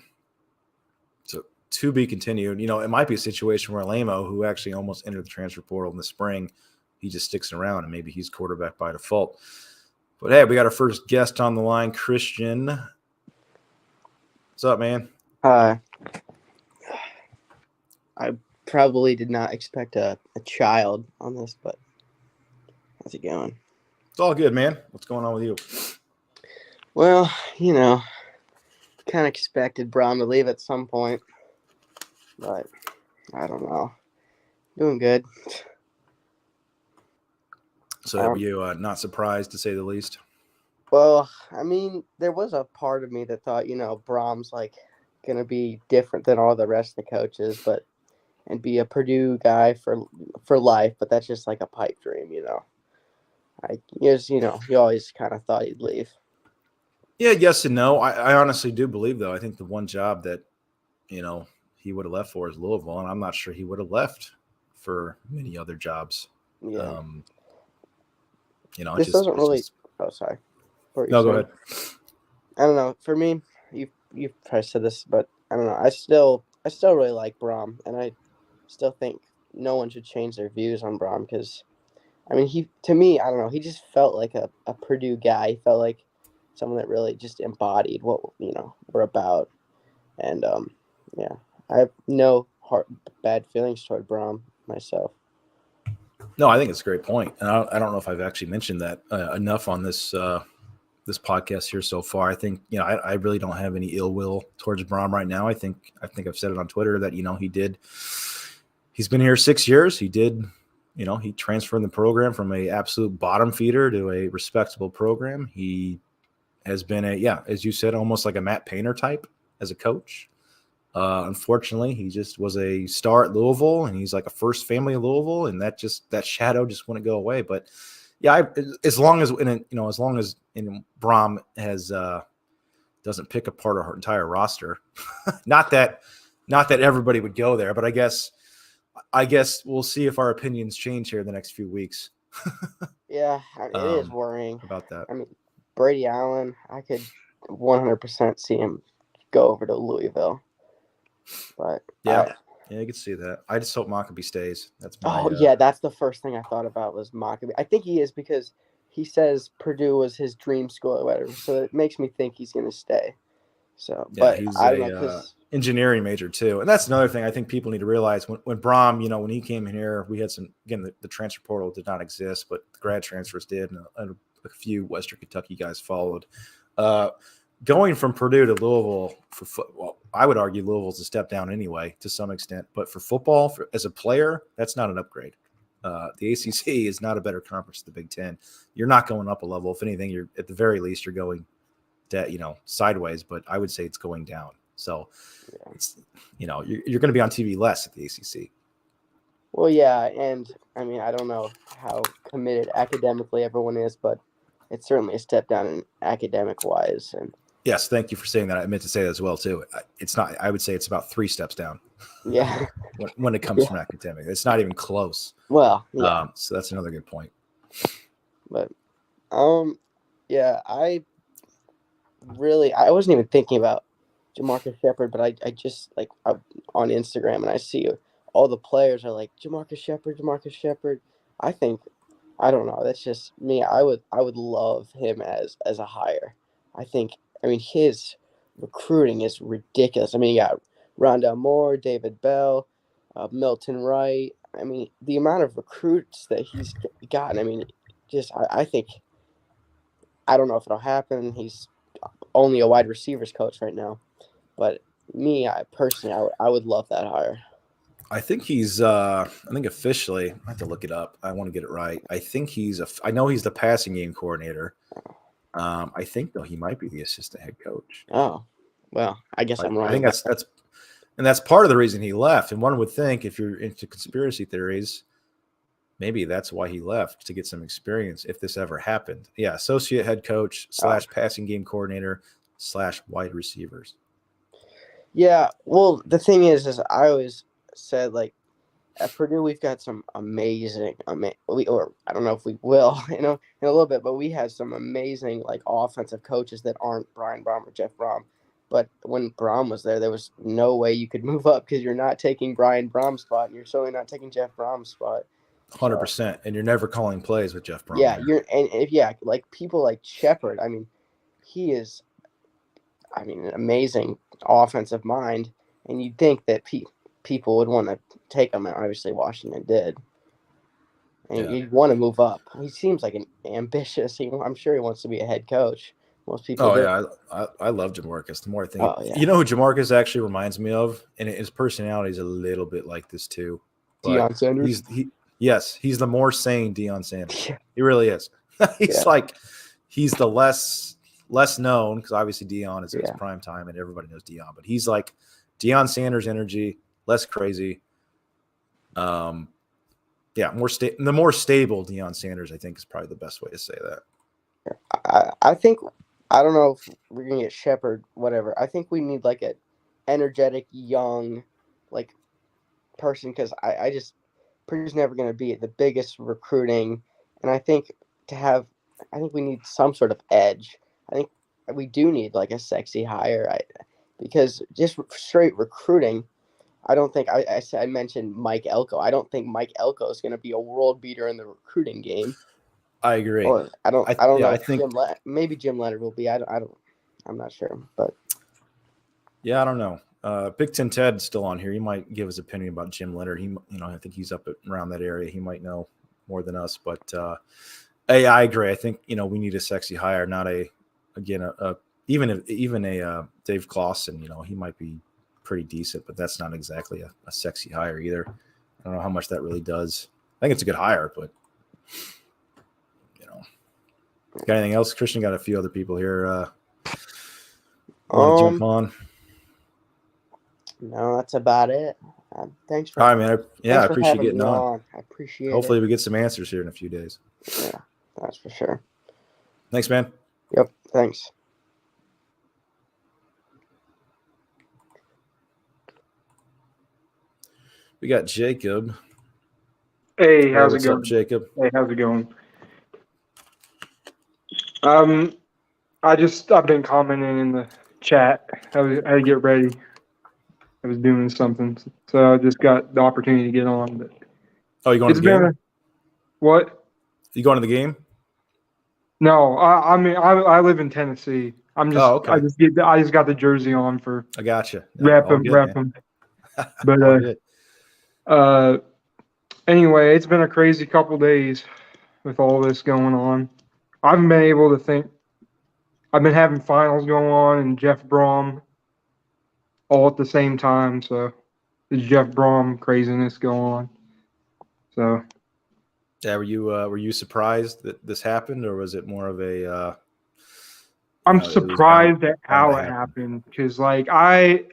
to be continued. It might be a situation where Elamo, who actually almost entered the transfer portal in the spring, he just sticks around and maybe he's quarterback by default. But hey, we got our first guest on the line, Christian. What's up, man? I probably did not expect a child on this, but how's it going? It's all good, man. What's going on with you? Well, kind of expected Brohm to leave at some point, but I don't know. Doing good. So are you not surprised, to say the least? Well, I mean, there was a part of me that thought, Brohm's like going to be different than all the rest of the coaches, and be a Purdue guy for life, but that's just like a pipe dream, you always kind of thought he'd leave. Yeah, yes and no. I honestly do believe, though. I think the one job that, he would have left for is Louisville, and I'm not sure he would have left for many other jobs. Yeah. This doesn't really. Oh, sorry. No, go ahead. I don't know. For me, you've probably said this, but I don't know. I still really like Brohm, and I still think no one should change their views on Brohm because, I mean, to me, I don't know. He just felt like a Purdue guy. He felt like someone that really just embodied what we're about, and yeah, I have no bad feelings toward Brohm myself. No, I think it's a great point, and I don't know if I've actually mentioned that enough on this podcast here so far. I think I really don't have any ill will towards Brohm right now. I think I've said it on Twitter that he's been here 6 years. He did, he transferred the program from a absolute bottom feeder to a respectable program. He has been as you said, almost like a Matt Painter type as a coach. Unfortunately, he just was a star at Louisville, and he's like a first family of Louisville, and that shadow just wouldn't go away. But yeah, as long as Brohm has doesn't pick apart our entire roster, not that everybody would go there, but I guess we'll see if our opinions change here in the next few weeks. Yeah, it is worrying about that. I mean, Brady Allen, I could 100% see him go over to Louisville. But yeah, you can see that. I just hope Mockabee stays. That's my. Yeah, that's the first thing I thought about was Mockabee. I think he is because he says Purdue was his dream school or whatever, so it makes me think he's going to stay. So, yeah, but he's I don't know, engineering major too, and that's another thing I think people need to realize. When Brohm, when he came in here, we had the transfer portal did not exist, but the grad transfers did, and a few Western Kentucky guys followed. Going from Purdue to Louisville for football, I would argue Louisville's a step down anyway to some extent. But for football, as a player, that's not an upgrade. The ACC is not a better conference than the Big Ten. You're not going up a level. If anything, you're at the very least you're going, sideways. But I would say it's going down. So, it's you're going to be on TV less at the ACC. Well, yeah, and I mean I don't know how committed academically everyone is, but it's certainly a step down in academic wise. And yes, thank you for saying that. I meant to say that as well too. It's not. I would say it's about 3 steps down. Yeah, when it comes from academic, it's not even close. Well, yeah. So that's another good point. But, yeah, I wasn't even thinking about Jamarcus Shepard, but I just I'm on Instagram and I see all the players are like Jamarcus Shepard. I don't know. That's just me. I would love him as a hire. I mean, his recruiting is ridiculous. I mean, you got Rondell Moore, David Bell, Milton Wright. I mean, the amount of recruits that he's gotten. I mean, I think I don't know if it'll happen. He's only a wide receivers coach right now, but I would love that hire. I think he's. I think officially, I have to look it up. I want to get it right. I think I know he's the passing game coordinator. I think though he might be the assistant head coach. Oh, well, I guess I'm wrong. I think that's part of the reason he left. And one would think, if you're into conspiracy theories, maybe that's why he left, to get some experience if this ever happened. Yeah, associate head coach / passing game coordinator / wide receivers. Yeah, well, the thing is I always said, like, at Purdue we've got some amazing, or I don't know if we will, in a little bit, but we had some amazing, like, offensive coaches that aren't Brian Brohm or Jeff Brohm. But when Brohm was there was no way you could move up, because you're not taking Brian Brohm's spot, and you're certainly not taking Jeff Brohm's spot. 100%, and you're never calling plays with Jeff Brohm. Yeah, like people like Shepard. I mean, he is, an amazing offensive mind, and you'd think that people would want to take him, and obviously Washington did. And you'd want to move up. He seems like an ambitious. I'm sure he wants to be a head coach. Most people. Oh, yeah, I love Jamarcus. The more I think, you know who Jamarcus actually reminds me of, and his personality is a little bit like this too. Deion Sanders. He's the more sane Deion Sanders. Yeah. He really is. He's the less known, because obviously Deion is his prime time and everybody knows Deion, but he's like Deion Sanders energy, less crazy. The more stable Deion Sanders, I think, is probably the best way to say that. I think, I don't know if we're gonna get Shepard, whatever. I think we need like an energetic, young, like, person, because Purdue's never gonna be the biggest recruiting, and I think we need some sort of edge. I think we do need like a sexy hire, because just straight recruiting, I don't think I mentioned Mike Elko. I don't think Mike Elko is going to be a world beater in the recruiting game. I agree. Or I don't know. I think maybe Jim Leonard will be. I'm not sure, but yeah, I don't know. Big Ten Ted's still on here. He might give his opinion about Jim Leonard. I think he's up around that area. He might know more than us, but I agree. I think we need a sexy hire, not even a Dave Clawson. He might be pretty decent, but that's not exactly a sexy hire either. I don't know how much that really does. I think it's a good hire, but got anything else? Christian got a few other people here. Want to jump on? No, that's about it. Thanks for. All right, man. I appreciate you getting on. I appreciate. Hopefully, we get some answers here in a few days. Yeah, that's for sure. Thanks, man. Yep. Thanks. We got Jacob. Hey, how's it going? What's up, Jacob? Hey, how's it going? I've been commenting in the chat. I had to get ready. I was doing something, so I just got the opportunity to get on. But you going to the game? What? You going to the game? No, I live in Tennessee. I'm just. Okay. I just got the jersey on for. I gotcha. Rep them. But anyway, it's been a crazy couple days with all this going on. I haven't been able to think. I've been having finals going on and Jeff Brohm all at the same time. So the Jeff Brohm craziness going on. So. Yeah, were you surprised that this happened, or was it more of a? I'm surprised at how it happened, because I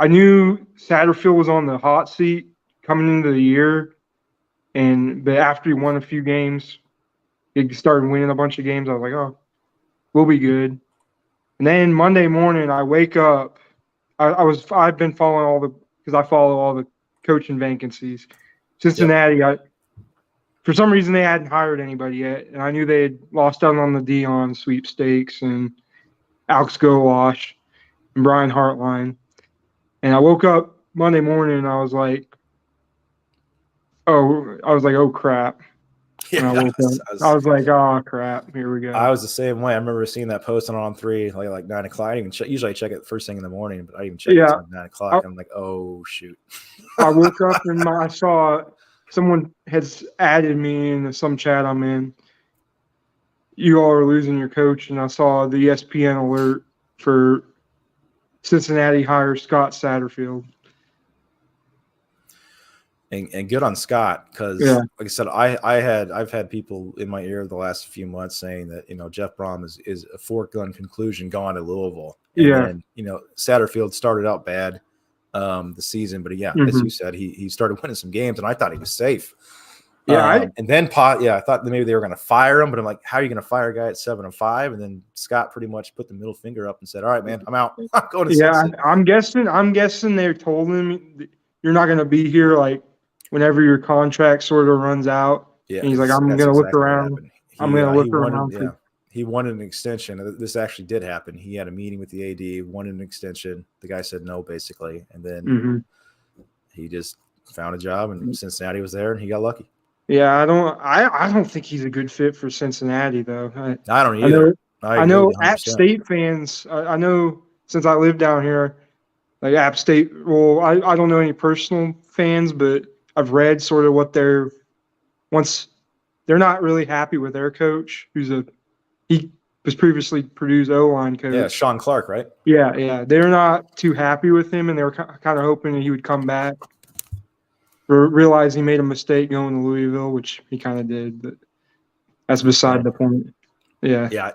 knew Satterfield was on the hot seat coming into the year, but after he won a few games, he started winning a bunch of games. I was like, oh, we'll be good. And then Monday morning, I wake up. I've been following because I follow all the coaching vacancies. Cincinnati, Yep. For some reason, they hadn't hired anybody yet, and I knew they had lost out on the Deion sweepstakes and Alex Gowash and Brian Hartline. And I woke up Monday morning, and I was like, oh crap. Yeah, I was like, oh crap, here we go. I was the same way. I remember seeing that post on 3 like 9 o'clock. Usually I check it first thing in the morning, but I even check it at 9 o'clock. I'm like, oh shoot. I woke up and I saw someone has added me in some chat I'm in. You all are losing your coach, and I saw the ESPN alert for Cincinnati hire Scott Satterfield. And good on Scott, because Yeah. like I said, I've had people in my ear the last few months saying that, Jeff Brohm is a foregone conclusion gone to Louisville. And Yeah. then, Satterfield started out bad the season, but as you said, he started winning some games, and I thought he was safe. Yeah. And then I thought that maybe they were going to fire him, but I'm like, how are you going to fire a guy at 7-5? And then Scott pretty much put the middle finger up and said, all right, man, I'm out. I'm going to Cincinnati. I'm guessing they told him you're not going to be here like whenever your contract sort of runs out. Yeah, and he's like, I'm going to look around. I'm going to look around. He wanted an extension. This actually did happen. He had a meeting with the AD, wanted an extension. The guy said no, basically, and then he just found a job, and Cincinnati was there, and he got lucky. Yeah, I don't think he's a good fit for Cincinnati, though. I don't either. I know App State fans. I know since I live down here, like App State. Well, I don't know any personal fans, but I've read sort of what they're not really happy with their coach, he was previously Purdue's O-line coach. Yeah, Sean Clark, right? Yeah. They're not too happy with him, and they were kind of hoping that he would come back. Realize he made a mistake going to Louisville, which he kind of did, but that's beside the point. Yeah. Yeah,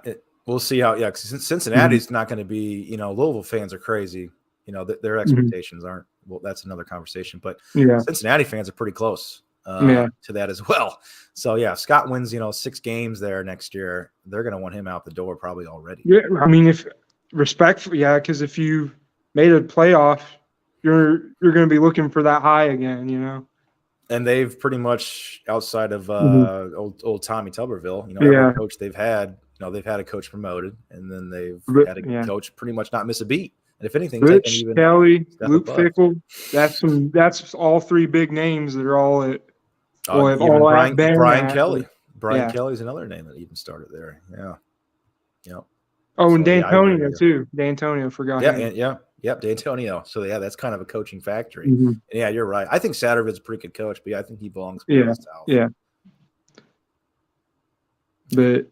we'll see how. Yeah, because Cincinnati's not going to be. Louisville fans are crazy. Their expectations aren't. Well, that's another conversation. But Cincinnati fans are pretty close to that as well. So yeah, if Scott wins, 6 games there next year, they're going to want him out the door probably already. Yeah, I mean, because if you made a playoff, you're going to be looking for that high again, And they've pretty much, outside of old Tommy Tuberville, every coach they've had, they've had a coach promoted, and then they've had a coach pretty much not miss a beat. And if anything, Rich, Kelly, Luke Fickle, that's all 3 big names that are all at. Brian Kelly. Brian Kelly's another name that even started there. Yeah. Yep. Oh, and D'Antonio too. D'Antonio, forgot him. Yep, D'Antonio. So that's kind of a coaching factory. And yeah, you're right. I think Satterfield's a pretty good coach, but I think he belongs in the South. Yeah. But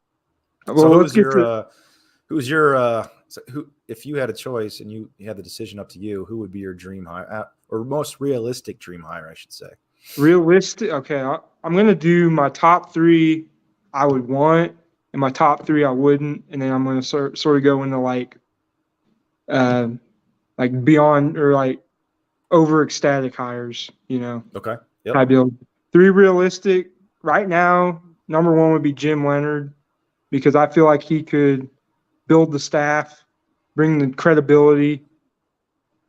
if you had a choice and you had the decision up to you, who would be your dream hire, or most realistic dream hire, I should say? Realistic. Okay, I'm going to do my top 3 I would want and my top 3 I wouldn't, and then I'm going to sort of go into like beyond or like over ecstatic hires, Okay. Yep. I build 3 realistic right now. Number 1 would be Jim Leonard, because I feel like he could build the staff, bring the credibility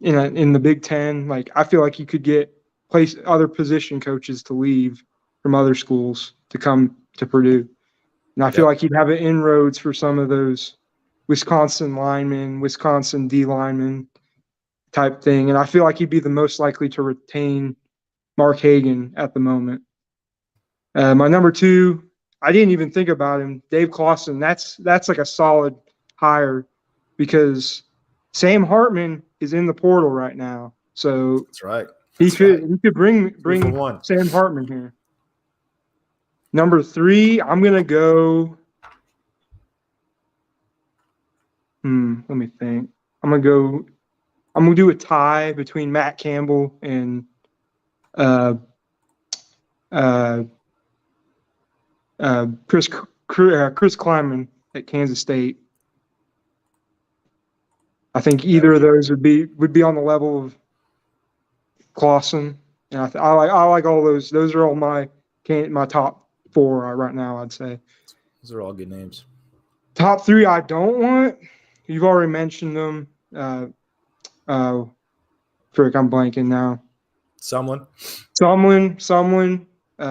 in the Big Ten. Like, I feel like he could place other position coaches to leave from other schools to come to Purdue. And I feel like he'd have an inroads for some of those Wisconsin linemen, Wisconsin D linemen type thing. And I feel like he'd be the most likely to retain Mark Hagan at the moment. My number 2, I didn't even think about him, Dave Clawson. That's like a solid hire, because Sam Hartman is in the portal right now. So that's right. He could bring Sam Hartman here. Number 3, I'm gonna go. Let me think. I'm gonna do a tie between Matt Campbell and Chris Kleiman at Kansas State. I think either of those would be on the level of Clawson, and I like all those. Those are all my top 4 right now, I'd say. Those are all good names. Top 3 I don't want. You've already mentioned them. Frick, I'm blanking now. Someone.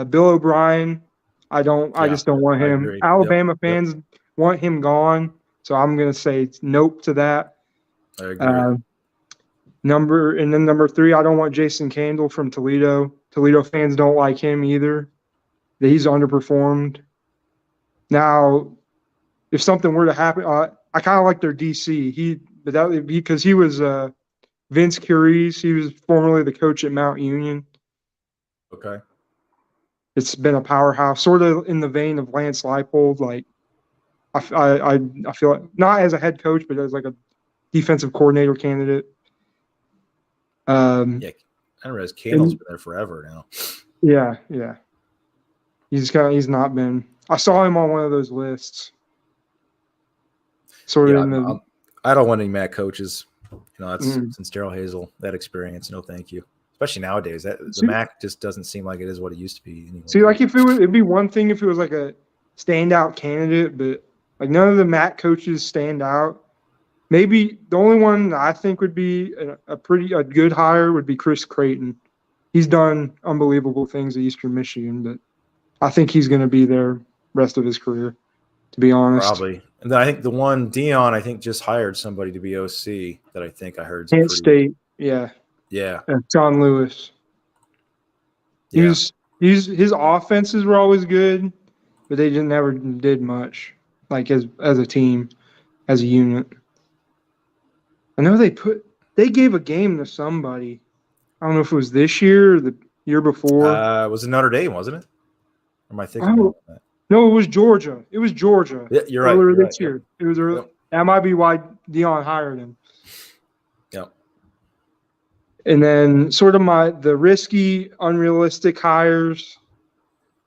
Bill O'Brien. I just don't want him. Alabama fans want him gone, so I'm gonna say nope to that. I agree. Number 3, I don't want Jason Candle from Toledo. Toledo fans don't like him either. He's underperformed. Now, if something were to happen, I kind of like their DC. Because he was Vince Curie's. He was formerly the coach at Mount Union. Okay. It's been a powerhouse, sort of in the vein of Lance Leipold. Like, I feel like not as a head coach, but as like a defensive coordinator candidate. I didn't realize Candle's been there forever now. Yeah. He's not been. I saw him on one of those lists. Sort of in the. I don't want any MAC coaches. That's since Daryl Hazel, that experience. No, thank you. Especially nowadays, the MAC just doesn't seem like it is what it used to be anymore. See, like it'd be one thing if it was like a standout candidate, but like none of the MAC coaches stand out. Maybe the only one that I think would be a good hire would be Chris Creighton. He's done unbelievable things at Eastern Michigan, but I think he's going to be there rest of his career, to be honest. Probably. And then I think the one Dion, I think just hired somebody to be OC that I think I heard. Kent State, yeah. John Lewis. Yeah. His offenses were always good, but they just never did much, like as a team, as a unit. I know they gave a game to somebody. I don't know if it was this year or the year before. It was Notre Dame, wasn't it? Or am I thinking about that? No, it was Georgia. Yeah, you're right. Earlier this year. It was early. Yep. That might be why Dion hired him. Yep. And then sort of the risky, unrealistic hires.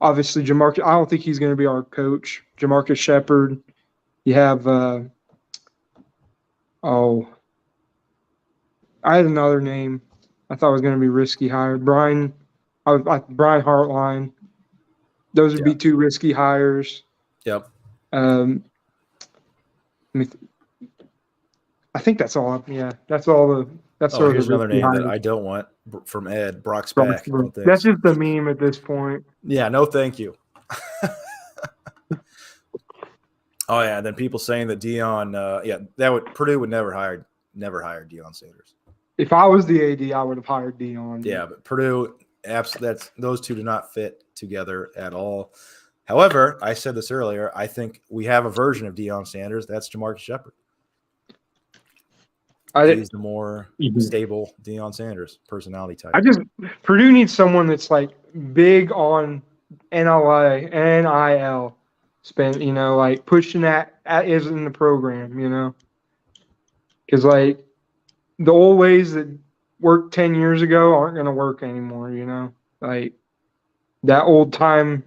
Obviously, Jamarcus. I don't think he's going to be our coach. Jamarcus Shepard. You have I had another name. I thought it was going to be risky hire. Brian Hartline. Those would be two risky hires. Yep. I think that's all. That's all. Here's another name that I don't want from Ed. Brock's back. That's just the meme at this point. Yeah. No, thank you. Oh yeah. And then people saying that Dion. Purdue would never hire Deion Sanders. If I was the AD, I would have hired Dion. Yeah, but Purdue, those two do not fit together at all. However, I said this earlier. I think we have a version of Deion Sanders. That's Jamarcus Shepard. He's the more stable Deion Sanders personality type. Purdue needs someone that's like big on NIL, like pushing that is in the program, because like the old ways that worked 10 years ago aren't going to work anymore, like that old time.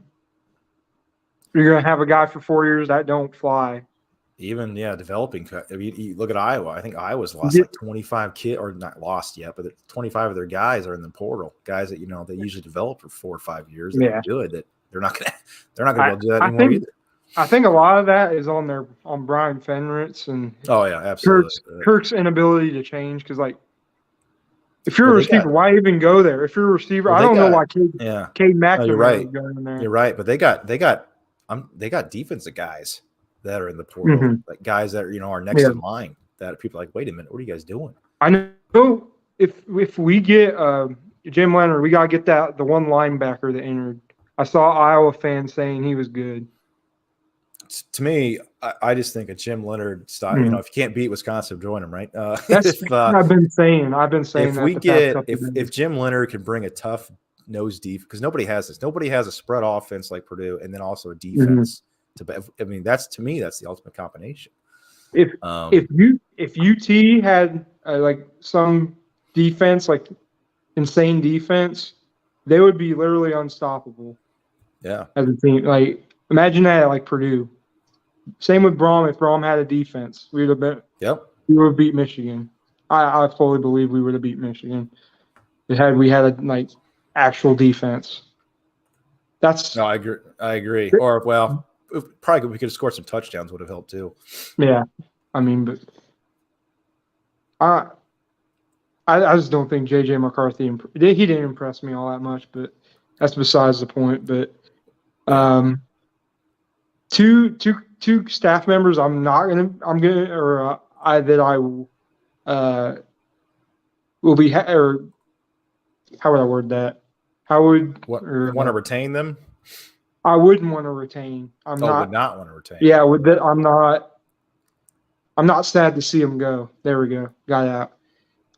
You're going to have a guy for 4 years that don't fly. Even developing. You look at Iowa. I think Iowa's lost like 25 kids, or not lost yet, but 25 of their guys are in the portal. Guys that they usually develop for 4 or 5 years. They're good. That they're not going to be able to do that anymore either. I think a lot of that is on Brian Fenritz and absolutely. Kirk's inability to change, because like if you're a receiver, why even go there? If you're a receiver, I don't know why Cade McNamara is going there. You're right, but they got defensive guys that are in the portal, like guys that are next in line. That people are like, wait a minute, what are you guys doing? I know if we get Jim Leonard, we gotta get the one linebacker that entered. I saw Iowa fans saying he was good. To me, I just think a Jim Leonard style. If you can't beat Wisconsin, join him, right? That's what I've been saying. If Jim Leonard can bring a tough nose defense, because nobody has this. Nobody has a spread offense like Purdue, and then also a defense. That's to me, that's the ultimate combination. If UT had like some defense, like insane defense, they would be literally unstoppable. Yeah, as a team, like imagine that at like Purdue. Same with Brohm. If Brohm had a defense, we would have been. Yep. We would have beat Michigan. I fully believe we would have beat Michigan. We had a like actual defense. I agree. Or probably we could have scored some touchdowns. Would have helped too. Yeah, I mean, but I just don't think JJ McCarthy. He didn't impress me all that much, but that's besides the point. But two staff members, I will be, or how would I word that? Want to retain them? I wouldn't want to retain. Would not want to retain. Yeah, I'm not sad to see him go. There we go. Got out.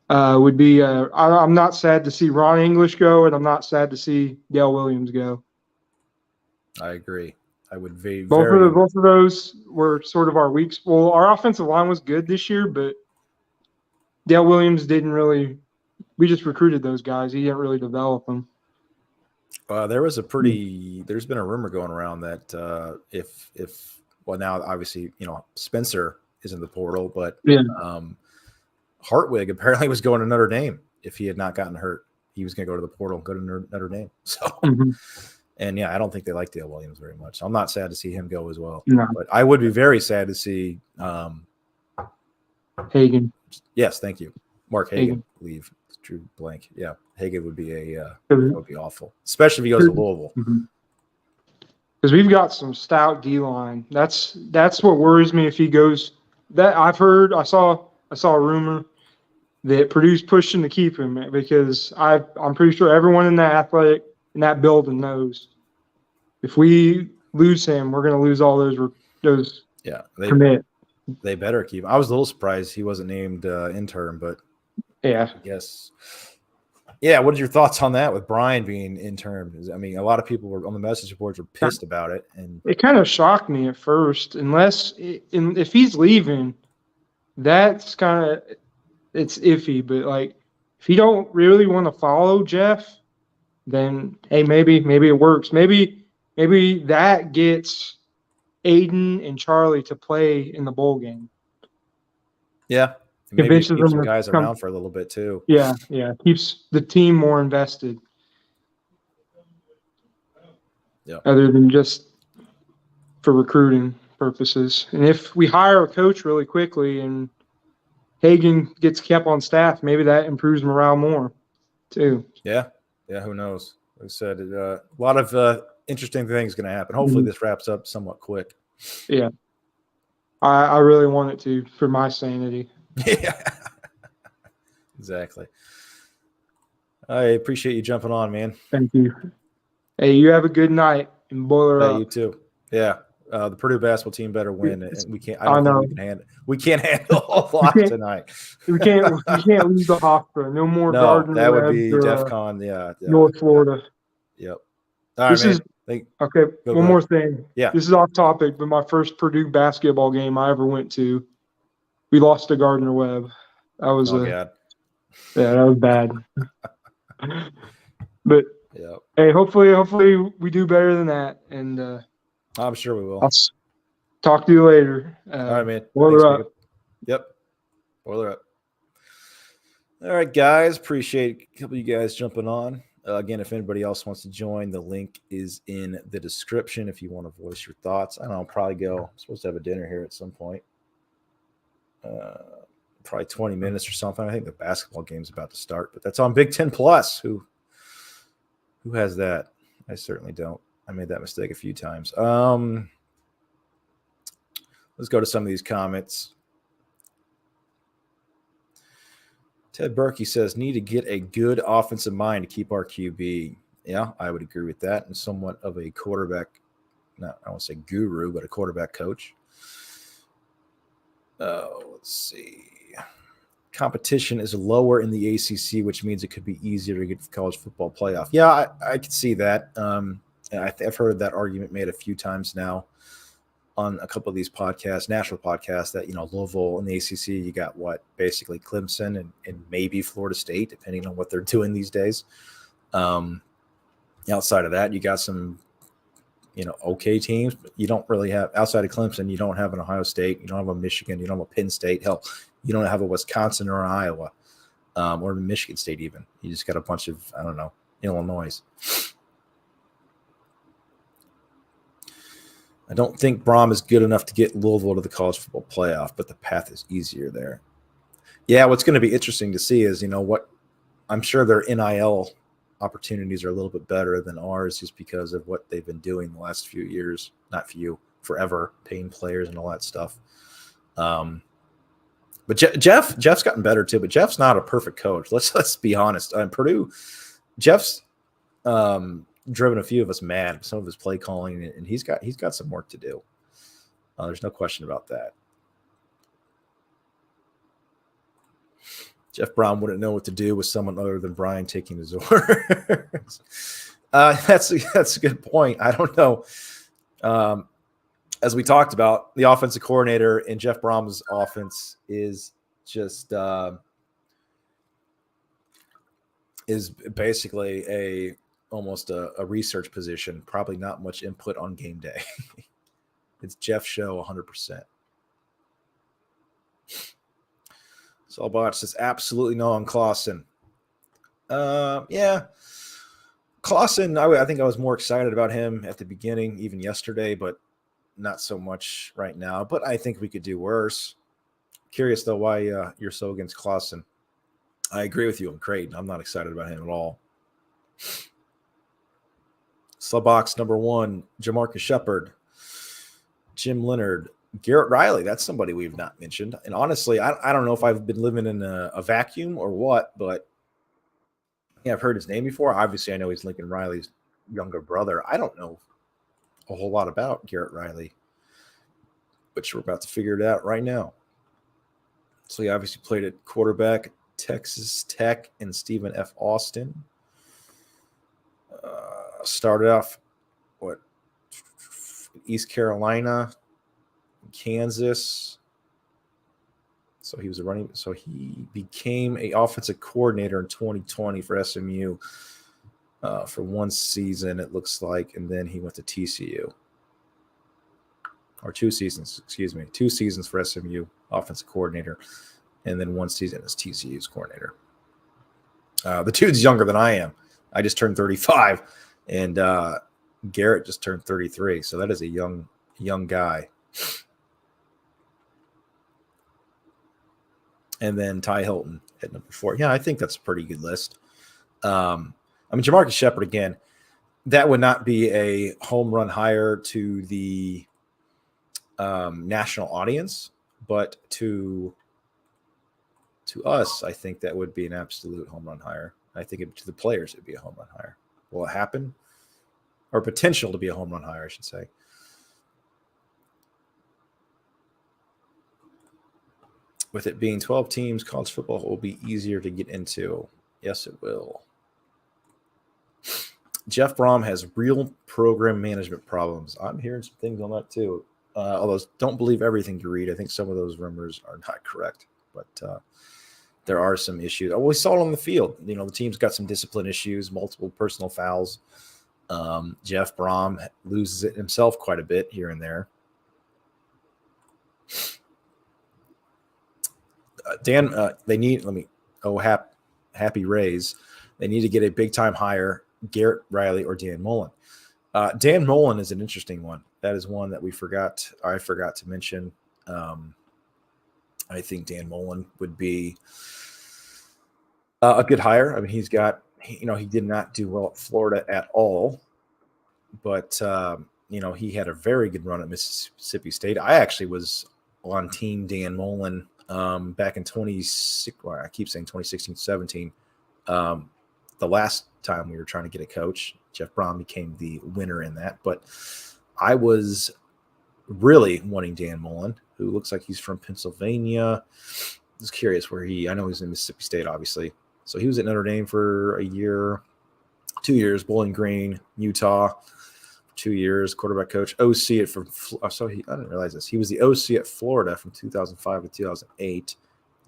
I'm not sad to see Ron English go, and I'm not sad to see Dale Williams go. I agree. I would be both of those were sort of our weak. Well, our offensive line was good this year, but Dale Williams didn't really we just recruited those guys. He didn't really develop them. There's been a rumor going around that now obviously, Spencer is in the portal, but Yeah. Hartwig apparently was going to Notre Dame if he had not gotten hurt. He was going to go to the portal and go to Notre Dame. So, and yeah, I don't think they like Dale Williams very much. So I'm not sad to see him go as well. No. But I would be very sad to see Hagen. Yes, thank you. Mark Hagen leave. Drew blank. Yeah, Hagen would be that would be awful, especially if he goes to Louisville. Because we've got some stout D line. That's what worries me if he goes. That I've heard. I saw a rumor that Purdue's pushing to keep him because I'm pretty sure everyone in that building knows if we lose him, we're going to lose all those. Yeah, they better keep him. I was a little surprised he wasn't named intern, but yeah, I guess. Yeah, what are your thoughts on that with Brian being intern? I mean, a lot of people were on the message boards were pissed about it, and it kind of shocked me at first. If he's leaving, that's kind of it's iffy. But like, if you don't really want to follow Jeff, then hey, maybe it works. Maybe that gets Aiden and Charlie to play in the bowl game. Yeah. Maybe it keeps some guys around for a little bit too. Yeah. Keeps the team more invested. Yeah. Other than just for recruiting purposes. And if we hire a coach really quickly and Hagen gets kept on staff, maybe that improves morale more too. Yeah. Who knows? Like I said, a lot of interesting things going to happen. Hopefully this wraps up somewhat quick. Yeah. I really want it to for my sanity. Yeah, exactly. I appreciate you jumping on, man. Thank you. Hey, you have a good night and boiler up. You too. Yeah, the Purdue basketball team better win, and we can't. We can't handle a lot tonight. we can't lose the Hofstra. No more. No, Gardner that would be or, DEFCON. Yeah, North Florida. Yep. All right, man. Okay. One more thing. Yeah. This is off topic, but my first Purdue basketball game I ever went to, we lost to Gardner Webb. That was God. Yeah, that was bad. But hey, hopefully we do better than that, and I'm sure we will. I'll talk to you later. All right, man. Boiler up. Yep. Boiler up. All right, guys. Appreciate a couple of you guys jumping on. Again, if anybody else wants to join, the link is in the description if you want to voice your thoughts. I don't know, I'll probably go. I'm supposed to have a dinner here at some point. Probably 20 minutes or something. I think the basketball game's about to start, but that's on Big Ten Plus. Who has that? I certainly don't. I made that mistake a few times. Let's go to some of these comments. Ted Berkey says, need to get a good offensive mind to keep our QB. Yeah, I would agree with that. And somewhat of a quarterback, I won't say guru, but a quarterback coach. Let's see. Competition is lower in the ACC, which means it could be easier to get the college football playoff. Yeah, I could see that. I've heard that argument made a few times now on a couple of these podcasts, national podcasts, that, Louisville in the ACC, you got basically Clemson and maybe Florida State, depending on what they're doing these days. Outside of that, you got some, okay teams, but you don't really have, outside of Clemson, you don't have an Ohio State, you don't have a Michigan, you don't have a Penn State, hell, you don't have a Wisconsin or an Iowa, or Michigan State even. You just got a bunch of, Illinois. I don't think Brohm is good enough to get Louisville to the college football playoff, but the path is easier there. Yeah, what's going to be interesting to see is, I'm sure their NIL opportunities are a little bit better than ours just because of what they've been doing the last few years, forever, paying players and all that stuff. But Jeff's gotten better too, but Jeff's not a perfect coach. Let's be honest. Purdue, Jeff's driven a few of us mad with some of his play calling, and he's got some work to do. There's no question about that. Jeff Brohm wouldn't know what to do with someone other than Brian taking his orders. That's a good point. I don't know. As we talked about, the offensive coordinator in Jeff Brom's offense is just is basically almost a research position. Probably not much input on game day. It's Jeff Show 100%. Salbot says absolutely no on Clausen. Yeah. Clausen, I think I was more excited about him at the beginning, even yesterday, but not so much right now. But I think we could do worse. Curious, though, why you're so against Clausen. I agree with you on Creighton. I'm not excited about him at all. Slubbox number 1, Jamarcus Shepard, Jim Leonard, Garrett Riley. That's somebody we've not mentioned. And honestly, I don't know if I've been living in a vacuum or what, but yeah, I've heard his name before. Obviously, I know he's Lincoln Riley's younger brother. I don't know a whole lot about Garrett Riley, but we're about to figure it out right now. So he obviously played at quarterback, Texas Tech, and Stephen F. Austin. Started off, East Carolina, Kansas. So he was he became an offensive coordinator in 2020 for SMU for one season, it looks like, and then he went to TCU. Or 2 seasons, excuse me. 2 seasons for SMU, offensive coordinator, and then 1 season as TCU's coordinator. The dude's younger than I am. I just turned 35, and Garrett just turned 33, so that is a young guy. And then Ty Hilton at number 4. Yeah, I think that's a pretty good list. Jamarcus Shepard, again, that would not be a home run hire to the national audience, but to us, I think that would be an absolute home run hire. I think to the players, it'd be a home run hire. Will it happen? Or potential to be a home run hire, I should say. With it being 12 teams, college football will be easier to get into. Yes, it will. Jeff Brohm has real program management problems. I'm hearing some things on that too. Although don't believe everything you read. I think some of those rumors are not correct, but there are some issues. We saw it on the field. The team's got some discipline issues, multiple personal fouls. Jeff Brohm loses it himself quite a bit here and there. Dan, they need. Happy Rays. They need to get a big time hire, Garrett Riley or Dan Mullen. Dan Mullen is an interesting one. That is one that I forgot to mention. I think Dan Mullen would be a good hire. He did not do well at Florida at all, but he had a very good run at Mississippi State. I actually was on team Dan Mullen back in 2016-17. The last time we were trying to get a coach, Jeff Brohm became the winner in that. But I was really wanting Dan Mullen, who looks like he's from Pennsylvania. I was curious I know he's in Mississippi State, obviously. So he was at Notre Dame for a year, 2 years, Bowling Green, Utah, 2 years, quarterback coach, OC I didn't realize this. He was the OC at Florida from 2005 to 2008.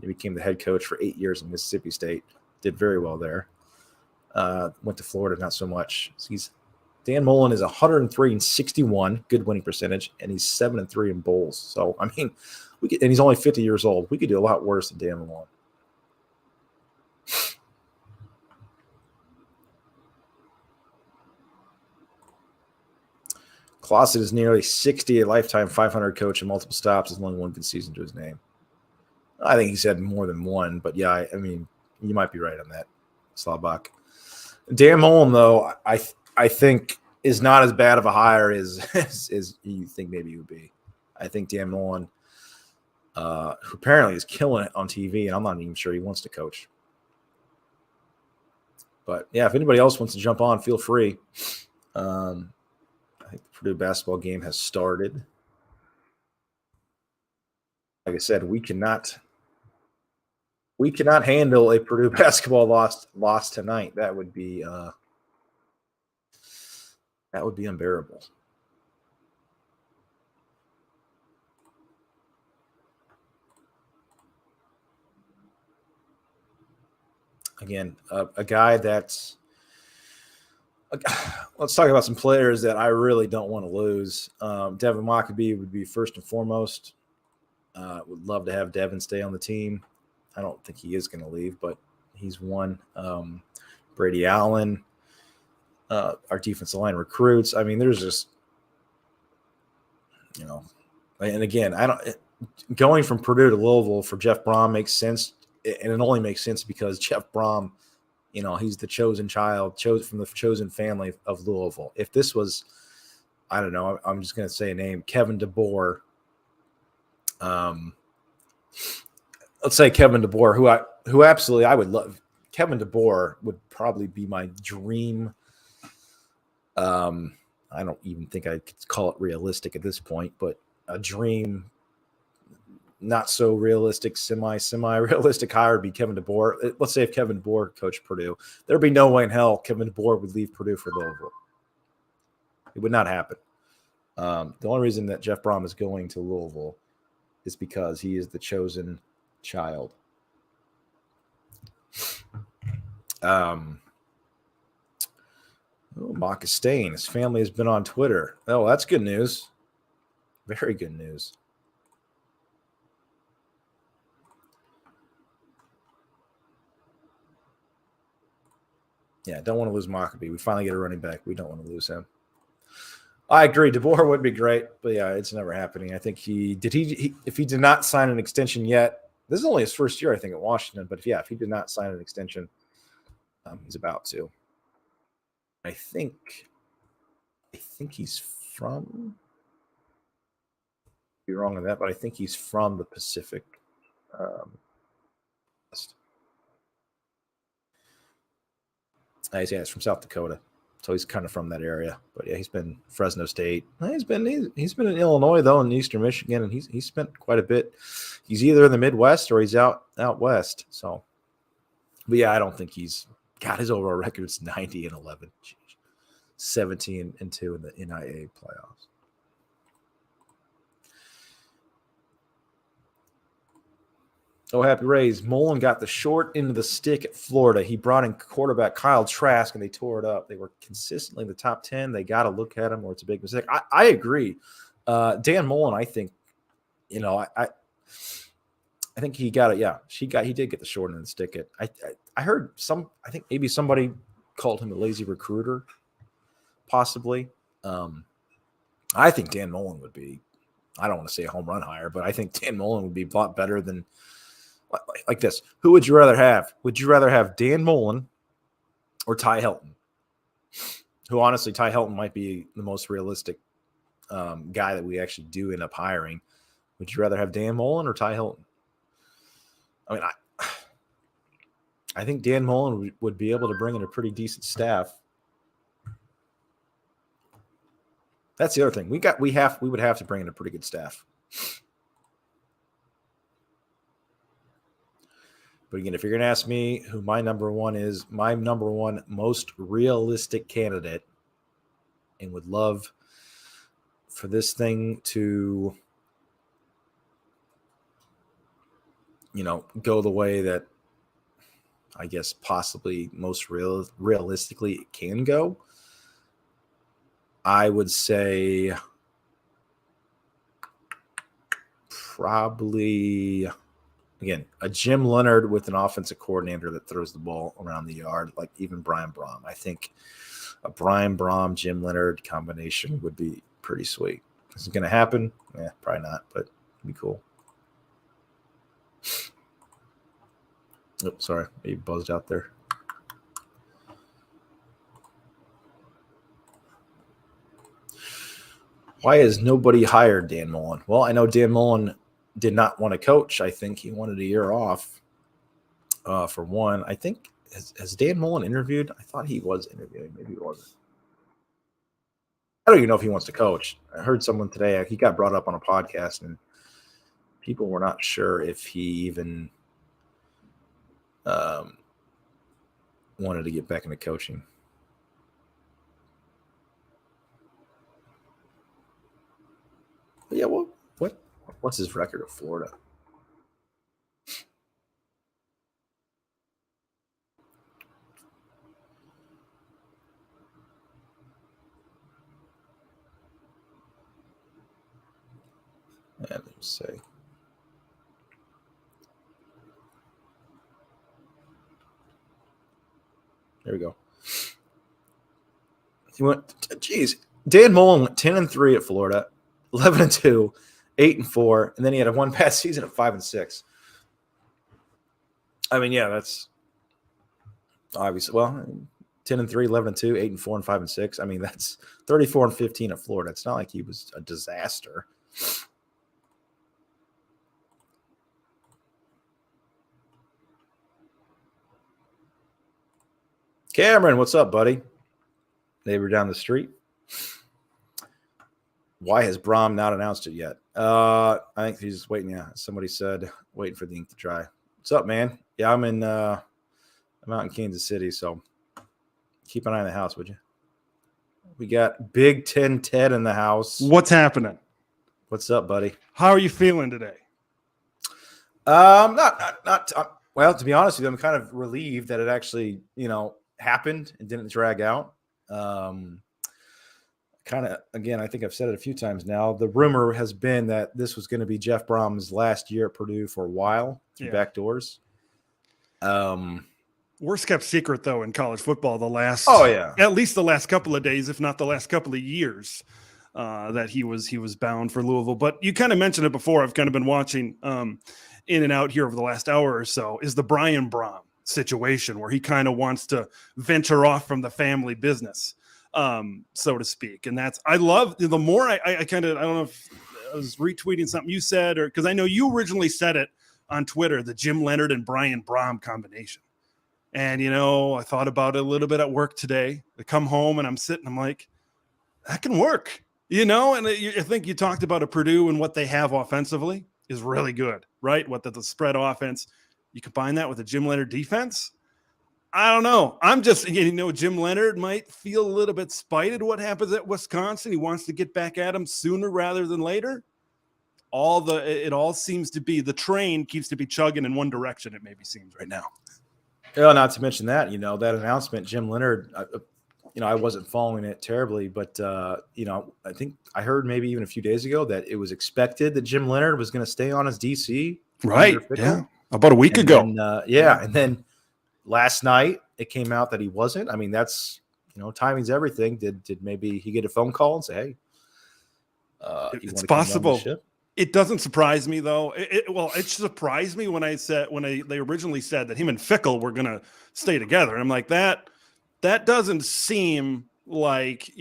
He became the head coach for 8 years in Mississippi State. Did very well there. Went to Florida, not so much. Dan Mullen is 103-61, good winning percentage, and he's 7-3 in bowls. So and he's only 50 years old. We could do a lot worse than Dan Mullen. Clausen is nearly 60, a lifetime 500 coach and multiple stops, has only 1 good season to his name. I think he's had more than 1, but yeah, you might be right on that, Slabach. Dan Mullen, though, I think is not as bad of a hire as you think maybe he would be. I think Dan Mullen, who apparently is killing it on TV, and I'm not even sure he wants to coach. But yeah, if anybody else wants to jump on, feel free. I think the Purdue basketball game has started. Like I said, we cannot handle a Purdue basketball loss tonight. That would be unbearable. again, a guy that's let's talk about some players that I really don't want to lose. Devin Mockabee would be first and foremost. Would love to have Devin stay on the team. I don't think he is going to leave, but he's one. Brady Allen, our defensive line recruits. I mean, there's just, and again, going from Purdue to Louisville for Jeff Brohm makes sense, and it only makes sense because Jeff Brohm, he's the chosen child, from the chosen family of Louisville. If this was, I don't know, I'm just going to say a name, Kevin DeBoer. Let's say Kevin DeBoer, who absolutely I would love. Kevin DeBoer would probably be my dream. I don't even think I could call it realistic at this point, but a dream, not so realistic, semi-realistic hire would be Kevin DeBoer. Let's say if Kevin DeBoer coached Purdue, there'd be no way in hell Kevin DeBoer would leave Purdue for Louisville. It would not happen. The only reason that Jeff Brohm is going to Louisville is because he is the chosen child. Marcus Stain, his family has been on Twitter. Oh, that's good news. Very good news. Yeah, don't want to lose Mockabee. We finally get a running back. We don't want to lose him. I agree. DeBoer would be great, but yeah, it's never happening. I think if he did not sign an extension yet, this is only his first year, I think, at Washington. But if he did not sign an extension, he's about to. I think he's from. Be wrong on that, but I think he's from the Pacific West. He's from South Dakota, so he's kind of from that area. But yeah, he's been Fresno State. He's been in Illinois though, in Eastern Michigan, and he's spent quite a bit. He's either in the Midwest or he's out west. So, but yeah, I don't think he's got his overall record. It's 90-11, 17-2 in the NIA playoffs. Oh, happy Rays. Mullen got the short end of the stick at Florida. He brought in quarterback Kyle Trask, and they tore it up. They were consistently in the top 10. They got to look at him, or it's a big mistake. I agree. Dan Mullen, I think, I think he got it. Yeah, he did get the short end of the stick. I heard I think maybe somebody called him a lazy recruiter, possibly. I think Dan Mullen would be, I don't want to say a home run hire, but I think Dan Mullen would be a lot better than like this. Who would you rather have? Would you rather have Dan Mullen or Ty Helton? Who honestly, Ty Helton might be the most realistic guy that we actually do end up hiring. Would you rather have Dan Mullen or Ty Helton? I mean, I think Dan Mullen would be able to bring in a pretty decent staff. That's the other thing. We would have to bring in a pretty good staff. But again, if you're going to ask me who my number one most realistic candidate, and would love for this thing to, go the way that I guess possibly most realistically it can go, I would say probably, again, a Jim Leonard with an offensive coordinator that throws the ball around the yard, like even Brian Brohm. I think a Brian Brohm, Jim Leonard combination would be pretty sweet. Is it going to happen? Yeah, probably not, but it'd be cool. Oh, sorry. You buzzed out there. Why has nobody hired Dan Mullen? Well, I know Dan Mullen did not want to coach. I think he wanted a year off for one. I think, has Dan Mullen interviewed? I thought he was interviewing. Maybe he wasn't. I don't even know if he wants to coach. I heard someone today, he got brought up on a podcast, and people were not sure if he even wanted to get back into coaching. But yeah, well, what's his record at Florida? Let me see. There we go. He went. Geez, Dan Mullen went 10-3 at Florida, 11-2, 8-4, and then he had a one pass season at 5-6. I mean, yeah, that's obviously 10-3, 11-2, 8-4, and 5-6. I mean, that's 34-15 at Florida. It's not like he was a disaster. Cameron, what's up, buddy? Neighbor down the street. Why has Brohm not announced it yet? I think he's just waiting. Yeah, somebody said waiting for the ink to dry. What's up, man? Yeah, I'm out in Kansas City, so keep an eye on the house, would you? We got Big Ten Ted in the house. What's happening? What's up, buddy? How are you feeling today? Well, to be honest with you, I'm kind of relieved that it actually, happened and didn't drag out. Kind of, again, I think I've said it a few times now. The rumor has been that this was going to be Jeff Brom's last year at Purdue for a while through back doors. Worst kept secret, though, in college football at least the last couple of days, if not the last couple of years, that he was bound for Louisville. But you kind of mentioned it before. I've kind of been watching in and out here over the last hour or so, is the Brian Brohm situation where he kind of wants to venture off from the family business, so to speak. And I love the more I don't know if I was retweeting something you said, or because I know you originally said it on Twitter, the Jim Leonard and Brian Brohm combination. And, I thought about it a little bit at work today. I come home and I'm like, that can work, and I think you talked about Purdue and what they have offensively is really good, right? What the spread offense, you combine that with the Jim Leonard defense. I don't know. I'm just, Jim Leonard might feel a little bit spited what happens at Wisconsin. He wants to get back at him sooner rather than later. It all seems to be, the train keeps to be chugging in one direction, it maybe seems right now. Yeah, not to mention that, that announcement, Jim Leonard, I wasn't following it terribly, but, I think I heard maybe even a few days ago that it was expected that Jim Leonard was going to stay on as DC. Right. Yeah. About a week ago. And then last night it came out that he wasn't. I mean, that's, timing's everything. Did maybe he get a phone call and say, hey, it's possible. It doesn't surprise me, though. It surprised me when they originally said that him and Fickle were going to stay together. And I'm like, that doesn't seem like,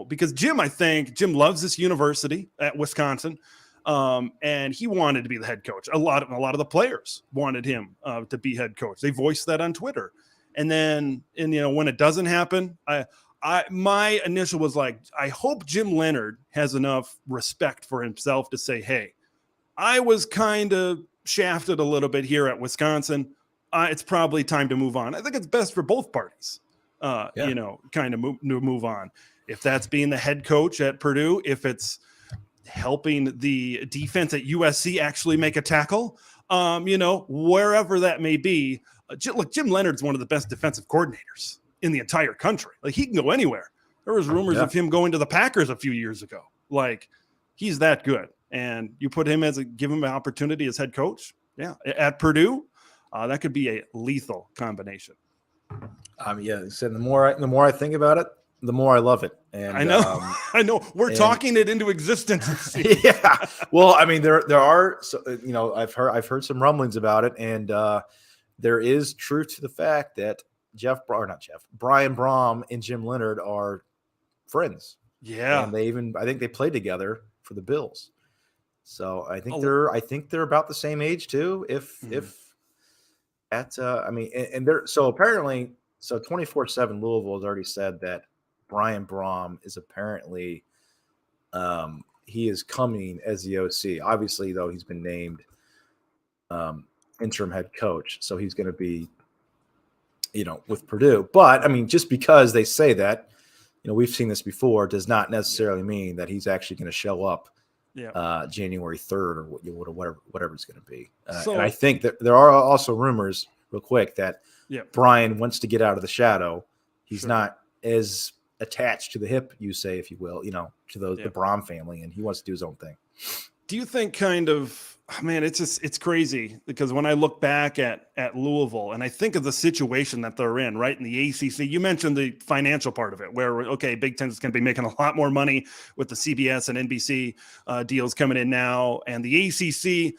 because Jim loves this university at Wisconsin. And he wanted to be the head coach. A lot of the players wanted him to be head coach. They voiced that on Twitter. And then, when it doesn't happen, my initial was like, I hope Jim Leonard has enough respect for himself to say, hey, I was kind of shafted a little bit here at Wisconsin. It's probably time to move on. I think it's best for both parties, kind of move on. If that's being the head coach at Purdue, if it's helping the defense at USC actually make a tackle, wherever that may be. Look, Jim Leonard's one of the best defensive coordinators in the entire country. Like, he can go anywhere. There was rumors of him going to the Packers a few years ago. Like, he's that good. And you put him give him an opportunity as head coach. Yeah. At Purdue, that could be a lethal combination. So the more I think about it, the more I love it. And I know. We're talking it into existence. Yeah. Well, I mean, there are, I've heard some rumblings about it, and there is truth to the fact that Brian Brohm and Jim Leonard are friends. Yeah. And I think they played together for the Bills. So I think they're about the same age too. Apparently 24/7 Louisville has already said that Brian Brohm is apparently he is coming as the OC. Obviously, though, he's been named interim head coach, so he's going to be with Purdue. But I mean, just because they say that, we've seen this before, does not necessarily mean that he's actually going to show up January 3rd or whatever it's going to be. And I think that there are also rumors, real quick, that Brian wants to get out of the shadow. He's not as attached to the hip, you say, if you will, to the Brohm family, and he wants to do his own thing. do you think man, it's crazy because when I look back at Louisville and I think of the situation that they're in, right, in the ACC, you mentioned the financial part of it where, okay, Big Ten is going to be making a lot more money with the CBS and NBC deals coming in now. And the ACC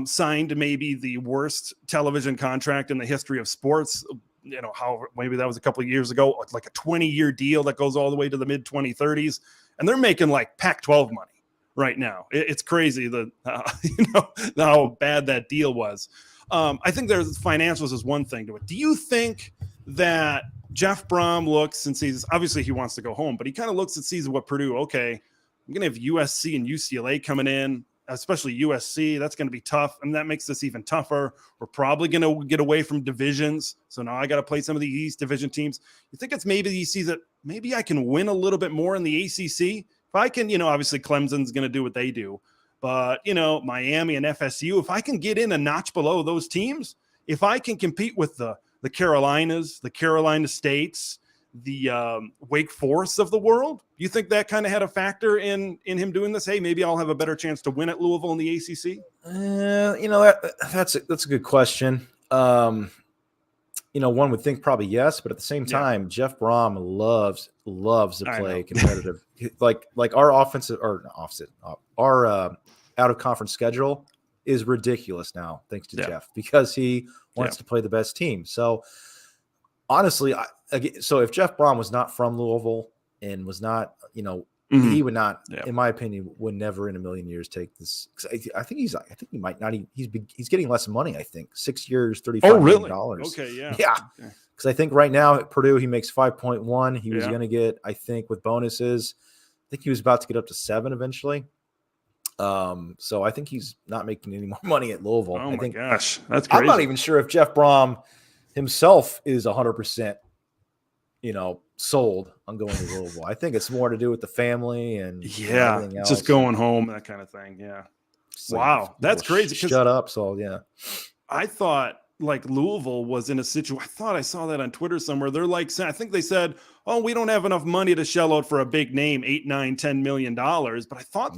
signed maybe the worst television contract in the history of sports. Maybe that was a couple of years ago, like a 20-year deal that goes all the way to the mid 2030s. And they're making like Pac-12 money right now. It's crazy how bad that deal was. I think there's financials is one thing to it. Do you think that Jeff Brohm looks and sees, obviously he wants to go home, but he kind of looks and sees what Purdue, okay, I'm going to have USC and UCLA coming in, especially USC. That's going to be tough. And that makes this even tougher. We're probably going to get away from divisions. So now I got to play some of the East division teams. You think it's maybe he sees that maybe I can win a little bit more in the ACC? If I can, obviously Clemson's going to do what they do, but Miami and FSU, if I can get in a notch below those teams, if I can compete with the Carolinas, the Carolina States, the Wake Forest of the world, you think that kind of had a factor in him doing this? Hey, maybe I'll have a better chance to win at Louisville in the ACC. That's a good question. One would think probably yes, but at the same time, Jeff Brohm loves to play competitive. Like our offensive or opposite, our out of conference schedule is ridiculous now, thanks to Jeff, because he wants to play the best team. So honestly, so if Jeff Brohm was not from Louisville and was not, he would not, in my opinion, would never in a million years take this. I think he might not even, he's getting less money. I think 6 years, $35 million. Okay. Yeah. Okay. Because I think right now at Purdue, he makes 5.1. He was going to get, I think with bonuses, I think he was about to get up to 7 eventually. So I think he's not making any more money at Louisville. Oh my gosh. That's crazy. I'm not even sure if Jeff Brohm himself is 100%, sold on going to Louisville. I think it's more to do with the family and everything else. Just going home, that kind of thing. Yeah. Wow. That's crazy. Shut up. So yeah. I thought like Louisville was in a situation. I thought I saw that on Twitter somewhere. They're like, I think they said, oh, we don't have enough money to shell out for a big name, $8, $9, $10 million. But I thought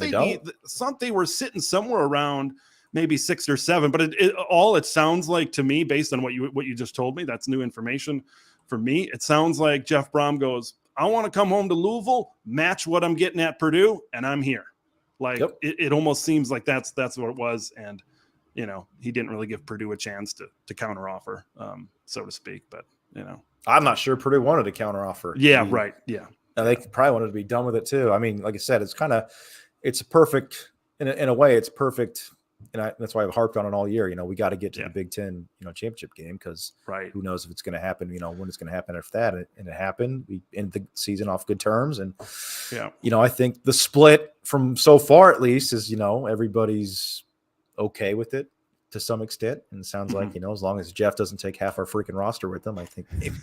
they were sitting somewhere around maybe 6 or 7. But it sounds like to me, based on what you just told me, that's new information for me. It sounds like Jeff Brohm goes, I want to come home to Louisville, match what I'm getting at Purdue, and I'm here. Like it almost seems like that's what it was. And he didn't really give Purdue a chance to counteroffer, so to speak. But I'm not sure Purdue wanted to counteroffer. Yeah, right. Yeah, they probably wanted to be done with it too. I mean, like I said, it's perfect in a way. It's perfect, and that's why I've harped on it all year. We got to get to the Big Ten, championship game because who knows if it's going to happen. When it's going to happen after that, and it happened. We end the season off good terms, and I think the split from so far at least is everybody's okay with it to some extent, and it sounds like as long as Jeff doesn't take half our freaking roster with him, I think maybe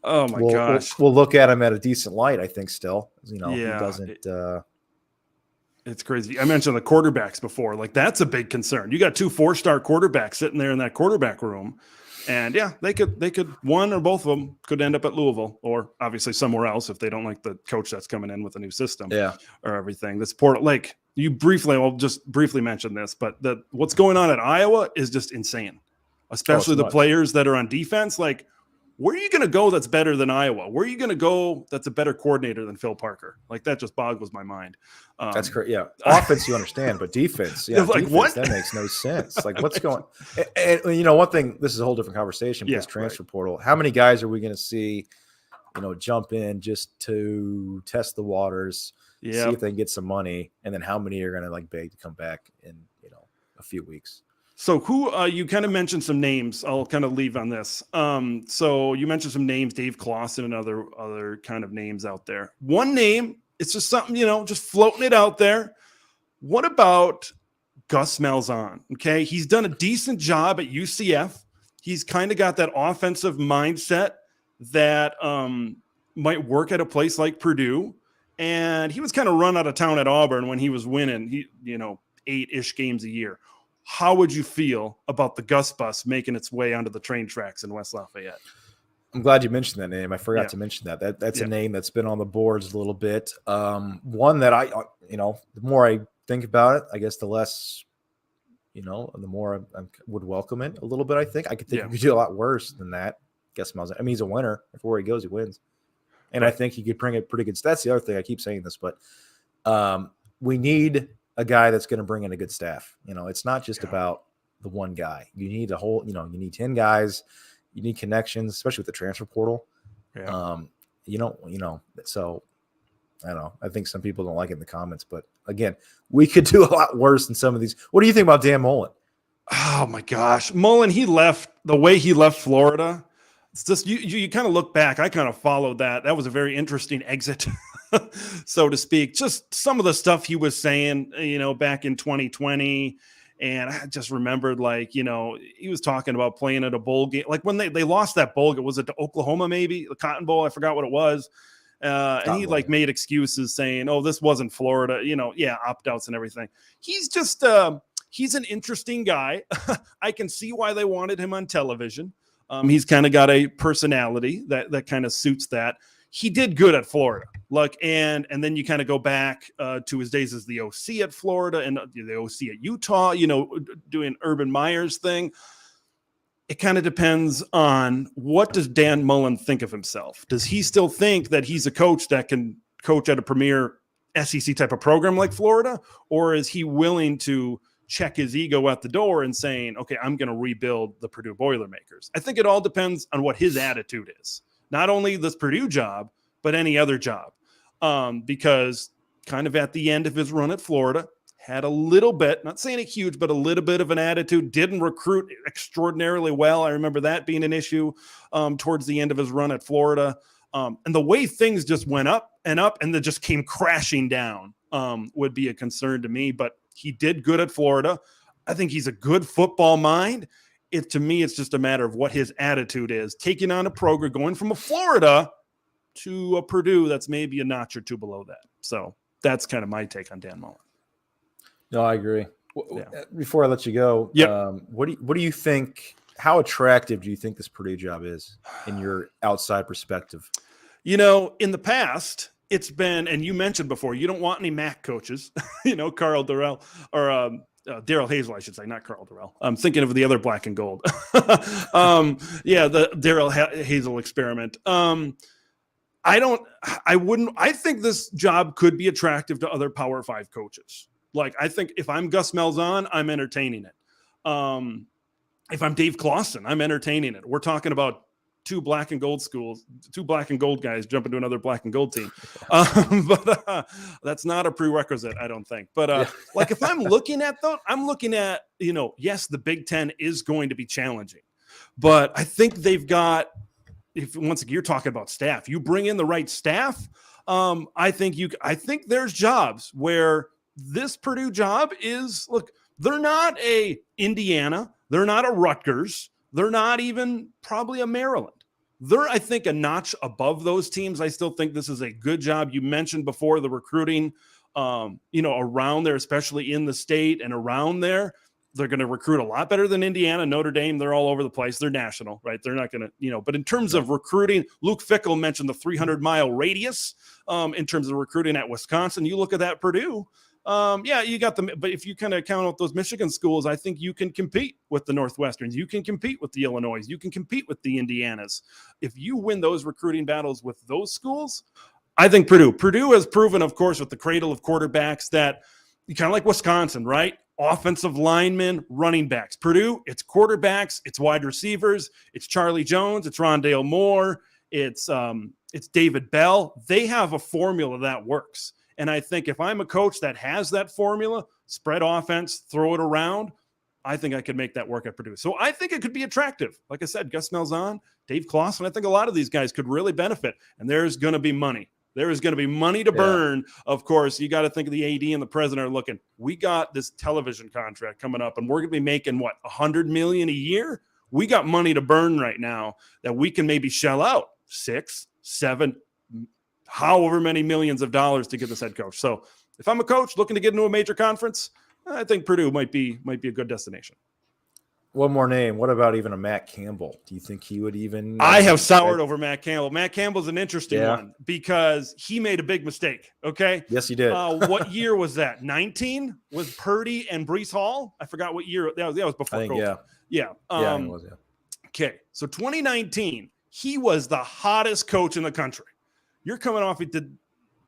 oh my gosh, we'll look at him at a decent light. I think still he doesn't it's crazy. I mentioned the quarterbacks before. Like that's a big concern. You got 2 4-star quarterbacks sitting there in that quarterback room, and they could one or both of them could end up at Louisville or obviously somewhere else if they don't like the coach that's coming in with a new system or everything. This port, like I'll just briefly mention this, but what's going on at Iowa is just insane, especially the players that are on defense. Like, where are you going to go that's better than Iowa? Where are you going to go that's a better coordinator than Phil Parker? Like, that just boggles my mind. That's correct. Yeah. Offense, you understand, but defense, like, defense, what? That makes no sense. Like, what's going and one thing, this is a whole different conversation with this transfer portal. How many guys are we going to see, jump in just to test the waters, see if they can get some money, and then how many are going to beg to come back in, a few weeks? So who you kind of mentioned some names. I'll kind of leave on this. So you mentioned some names, Dave Clawson and other kind of names out there. One name, it's just something, just floating it out there. What about Gus Malzahn? Okay, he's done a decent job at UCF. He's kind of got that offensive mindset that might work at a place like Purdue. And he was kind of run out of town at Auburn when he was winning, 8-ish games a year. How would you feel about the Gus bus making its way onto the train tracks in West Lafayette? I'm glad you mentioned that name. I forgot to mention that. That's a name that's been on the boards a little bit. One that the more I think about it, I guess the less, the more I would welcome it a little bit. I think I could think you could do a lot worse than that. Guess he's a winner. Everywhere he goes, he wins. And I think he could bring it pretty good. That's the other thing. I keep saying this, but we need a guy that's going to bring in a good staff. It's not just about the one guy. You need a whole, you need 10 guys. You need connections, especially with the transfer portal. Yeah. So I don't know. I think some people don't like it in the comments, but again, we could do a lot worse than some of these. What do you think about Dan Mullen? Oh my gosh. Mullen, the way he left Florida. It's just, you kind of look back. I kind of followed that. That was a very interesting exit, so to speak. Just some of the stuff he was saying, back in 2020. And I just remembered, he was talking about playing at a bowl game. Like when they lost that bowl game, was it to Oklahoma, maybe the Cotton Bowl? I forgot what it was. And he made excuses saying, oh, this wasn't Florida, opt-outs and everything. He's just, he's an interesting guy. I can see why they wanted him on television. He's kind of got a personality that kind of suits that. He did good at Florida. And then you kind of go back to his days as the OC at Florida and the OC at Utah, doing Urban Meyer's thing. It kind of depends on what does Dan Mullen think of himself? Does he still think that he's a coach that can coach at a premier SEC type of program like Florida? Or is he willing to check his ego at the door and saying, okay, I'm going to rebuild the Purdue Boilermakers? I think it all depends on what his attitude is. Not only this Purdue job, but any other job. Because kind of at the end of his run at Florida, had a little bit, not saying it huge, but a little bit of an attitude, didn't recruit extraordinarily well. I remember that being an issue towards the end of his run at Florida. And the way things just went up and then just came crashing down would be a concern to me. But he did good at Florida. I think he's a good football mind. To me, it's just a matter of what his attitude is. Taking on a program, going from a Florida to a Purdue that's maybe a notch or two below that. So that's kind of my take on Dan Mullen. No, I agree. Before I let you go, what do you think? How attractive do you think this Purdue job is in your outside perspective? In the past, it's been, and you mentioned before, you don't want any MAC coaches, Carl Durrell or Daryl Hazel, I should say, not Carl Durrell. I'm thinking of the other black and gold. The Daryl Hazel experiment. I think this job could be attractive to other Power 5 coaches. I think if I'm Gus Malzahn, I'm entertaining it. If I'm Dave Clawson, I'm entertaining it. We're talking about two black and gold guys jumping to another black and gold team. But that's not a prerequisite, I don't think. But if I'm looking at yes, the Big Ten is going to be challenging, but I think they've got, once again, you're talking about staff, you bring in the right staff. I think there's jobs where this Purdue job is, they're not a Indiana. They're not a Rutgers. They're not even probably a Maryland. They're, I think, a notch above those teams. I still think this is a good job. You mentioned before the recruiting, around there, especially in the state and around there. They're going to recruit a lot better than Indiana, Notre Dame. They're all over the place. They're national, right? They're not going to, but in terms of recruiting, Luke Fickell mentioned the 300-mile radius in terms of recruiting at Wisconsin. You look at that Purdue. You got them, but if you kind of count out those Michigan schools, I think you can compete with the Northwesterns. You can compete with the Illinois. You can compete with the Indianas. If you win those recruiting battles with those schools, I think Purdue has proven, of course, with the cradle of quarterbacks that you kind of like Wisconsin, right? Offensive linemen, running backs. Purdue, it's quarterbacks, it's wide receivers, it's Charlie Jones, it's Rondale Moore, it's David Bell. They have a formula that works. And I think if I'm a coach that has that formula, spread offense, throw it around, I think I could make that work at Purdue. So I think it could be attractive. Like I said, Gus Malzahn, Dave Clawson, I think a lot of these guys could really benefit. And there's going to be money. There is going to be money to burn. Of course, you got to think of the AD and the president are looking. We got this television contract coming up, and we're going to be making, $100 million a year? We got money to burn right now that we can maybe shell out 6, 7, however many millions of dollars to get this head coach. So if I'm a coach looking to get into a major conference, I think Purdue might be a good destination. One more name. What about even a Matt Campbell? Do you think he would even? I have soured over Matt Campbell. Matt Campbell's an interesting Yeah. one because he made a big mistake. Okay. Yes, he did. What year was that? 19 was Purdy and Brees Hall. I forgot what year that was before I think, COVID. yeah. Yeah. It was, yeah. Okay. So 2019, he was the hottest coach in the country. You're coming off. Did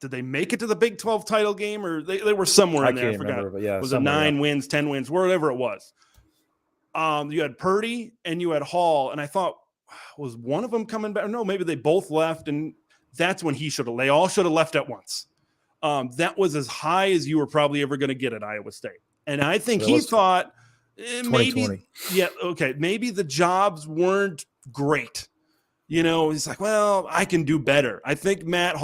they make it to the Big 12 title game, or they were somewhere in there? I forgot. Remember, but yeah, it was a 9 wins, 10 wins, whatever it was. You had Purdy and you had Hall, and I thought, was one of them coming back? No, maybe they both left, and that's when they all should have left at once. That was as high as you were probably ever going to get at Iowa State. And I think he thought maybe the jobs weren't great. He's like, well, I can do better. I think Matt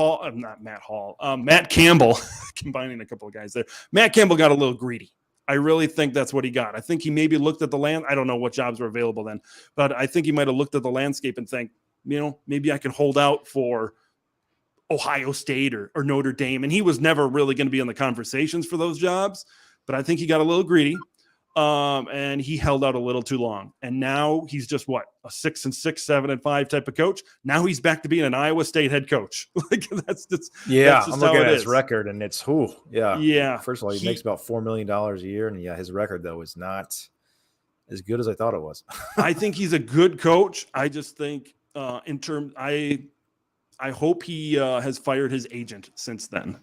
Campbell, combining a couple of guys there. Matt Campbell got a little greedy. I really think that's what he got. I think he maybe looked at the land. I don't know what jobs were available then, but I think he might have looked at the landscape and think, maybe I can hold out for Ohio State or Notre Dame. And he was never really going to be in the conversations for those jobs, but I think he got a little greedy. And he held out a little too long. And now he's just a 6-6, 7-5 type of coach. Now he's back to being an Iowa State head coach. That's just I'm looking at his record, and it's Yeah. First of all, he makes about $4 million a year, and his record though is not as good as I thought it was. I think he's a good coach. I just think I hope he has fired his agent since then,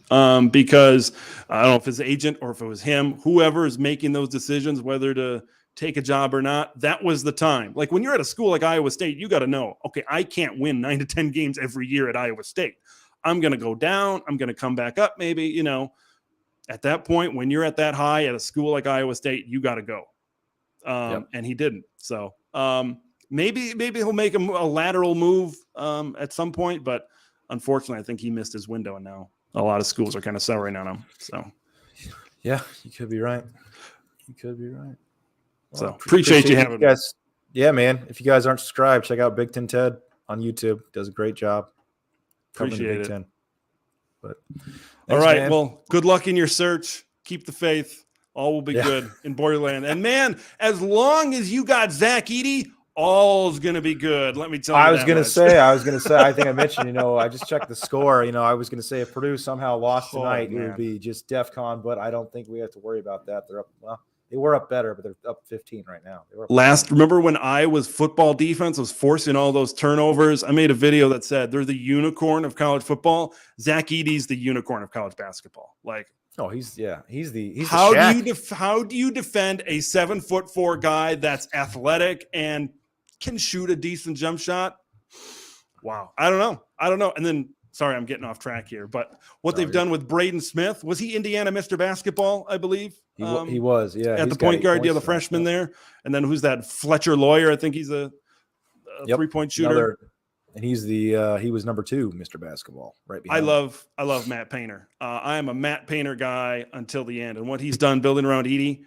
because I don't know if his agent or if it was him, whoever is making those decisions, whether to take a job or not, that was the time. Like when you're at a school like Iowa State, you got to know, okay, I can't win 9 to 10 games every year at Iowa State. I'm going to go down. I'm going to come back up. Maybe, at that point, when you're at that high at a school like Iowa State, you got to go. And he didn't. So, maybe he'll make a lateral move at some point, but unfortunately, I think he missed his window, and now a lot of schools are kind of souring on him. So, yeah, you could be right. Well, so appreciate you having me. Guys. Yeah, man. If you guys aren't subscribed, check out Big Ten Ted on YouTube. Does a great job. Appreciate it. 10. But all right, man. Well, good luck in your search. Keep the faith. All will be good in Borderland. And man, as long as you got Zach Edey, all's going to be good. Let me tell you. I was going to say, I think I mentioned, I just checked the score. I was going to say if Purdue somehow lost tonight, it would be just DEFCON, but I don't think we have to worry about that. They're up. Well, they were up better, but they're up 15 right now. Remember when Iowa's football defense was forcing all those turnovers? I made a video that said they're the unicorn of college football. Zach Edey's the unicorn of college basketball. He's the how do you defend a 7'4" guy that's athletic and can shoot a decent jump shot? Wow. I don't know. And then, sorry, I'm getting off track here, but they've done with Braden Smith, was he Indiana Mr. Basketball, I believe? He was, yeah. At the point guard, the freshman there. And then who's that? Fletcher Lawyer. I think he's a 3-point shooter. And he's he was number 2, Mr. Basketball, right behind. I love Matt Painter. I am a Matt Painter guy until the end. And what he's done building around Edey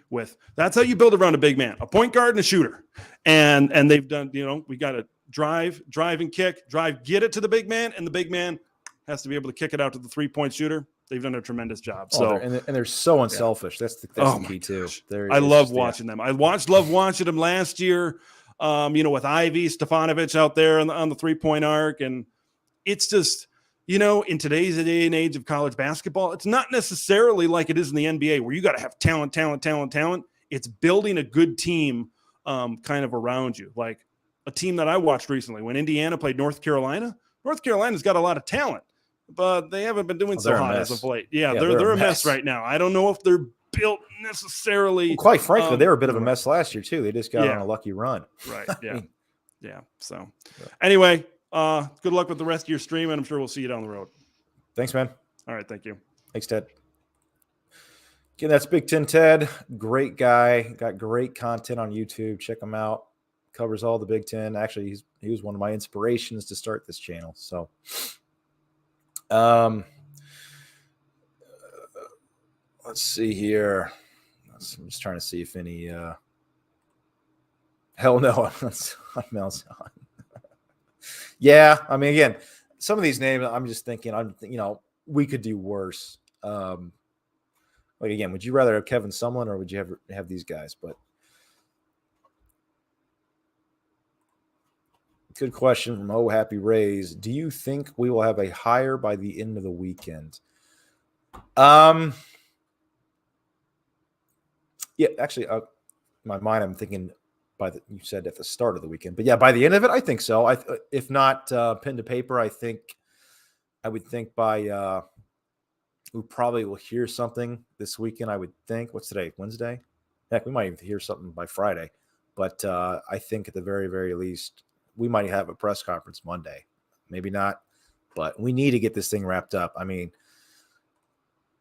that's how you build around a big man, a point guard and a shooter. And they've done, we got to drive and kick, get it to the big man. And the big man has to be able to kick it out to the 3-point shooter. They've done a tremendous job. And they're so unselfish. Yeah. That's the key too. I love watching them. I love watching them last year. With Ivy Stefanovic out there on the 3-point arc. And it's just, in today's day and age of college basketball, it's not necessarily like it is in the NBA where you got to have talent. It's building a good team kind of around you. Like a team that I watched recently when Indiana played North Carolina. North Carolina's got a lot of talent, but they haven't been doing so hot as of late. Yeah, they're a mess right now. I don't know if they're built necessarily. Well, quite frankly, they were a bit of a mess last year too. They just got on a lucky run. Right. Yeah. So anyway, good luck with the rest of your stream, and I'm sure we'll see you down the road. Thanks, man. All right. Thank you. Thanks, Ted. Again, that's Big Ten Ted. Great guy. Got great content on YouTube. Check him out. Covers all the Big Ten. Actually, he was one of my inspirations to start this channel. So, let's see here. I'm just trying to see if any. Hell no, I'm on. Yeah, I mean, again, some of these names, I'm just thinking, we could do worse. Again, would you rather have Kevin Sumlin or would you have these guys? But Good question from Oh Happy Rays. Do you think we will have a hire by the end of the weekend? Yeah, actually, my mind, I'm thinking you said at the start of the weekend, but yeah, by the end of it, I think so. If not pen to paper, I would think by we probably will hear something this weekend. I would think. What's today? Wednesday? Heck, we might even hear something by Friday. But I think at the very, very least, we might have a press conference Monday. Maybe not, but we need to get this thing wrapped up. I mean,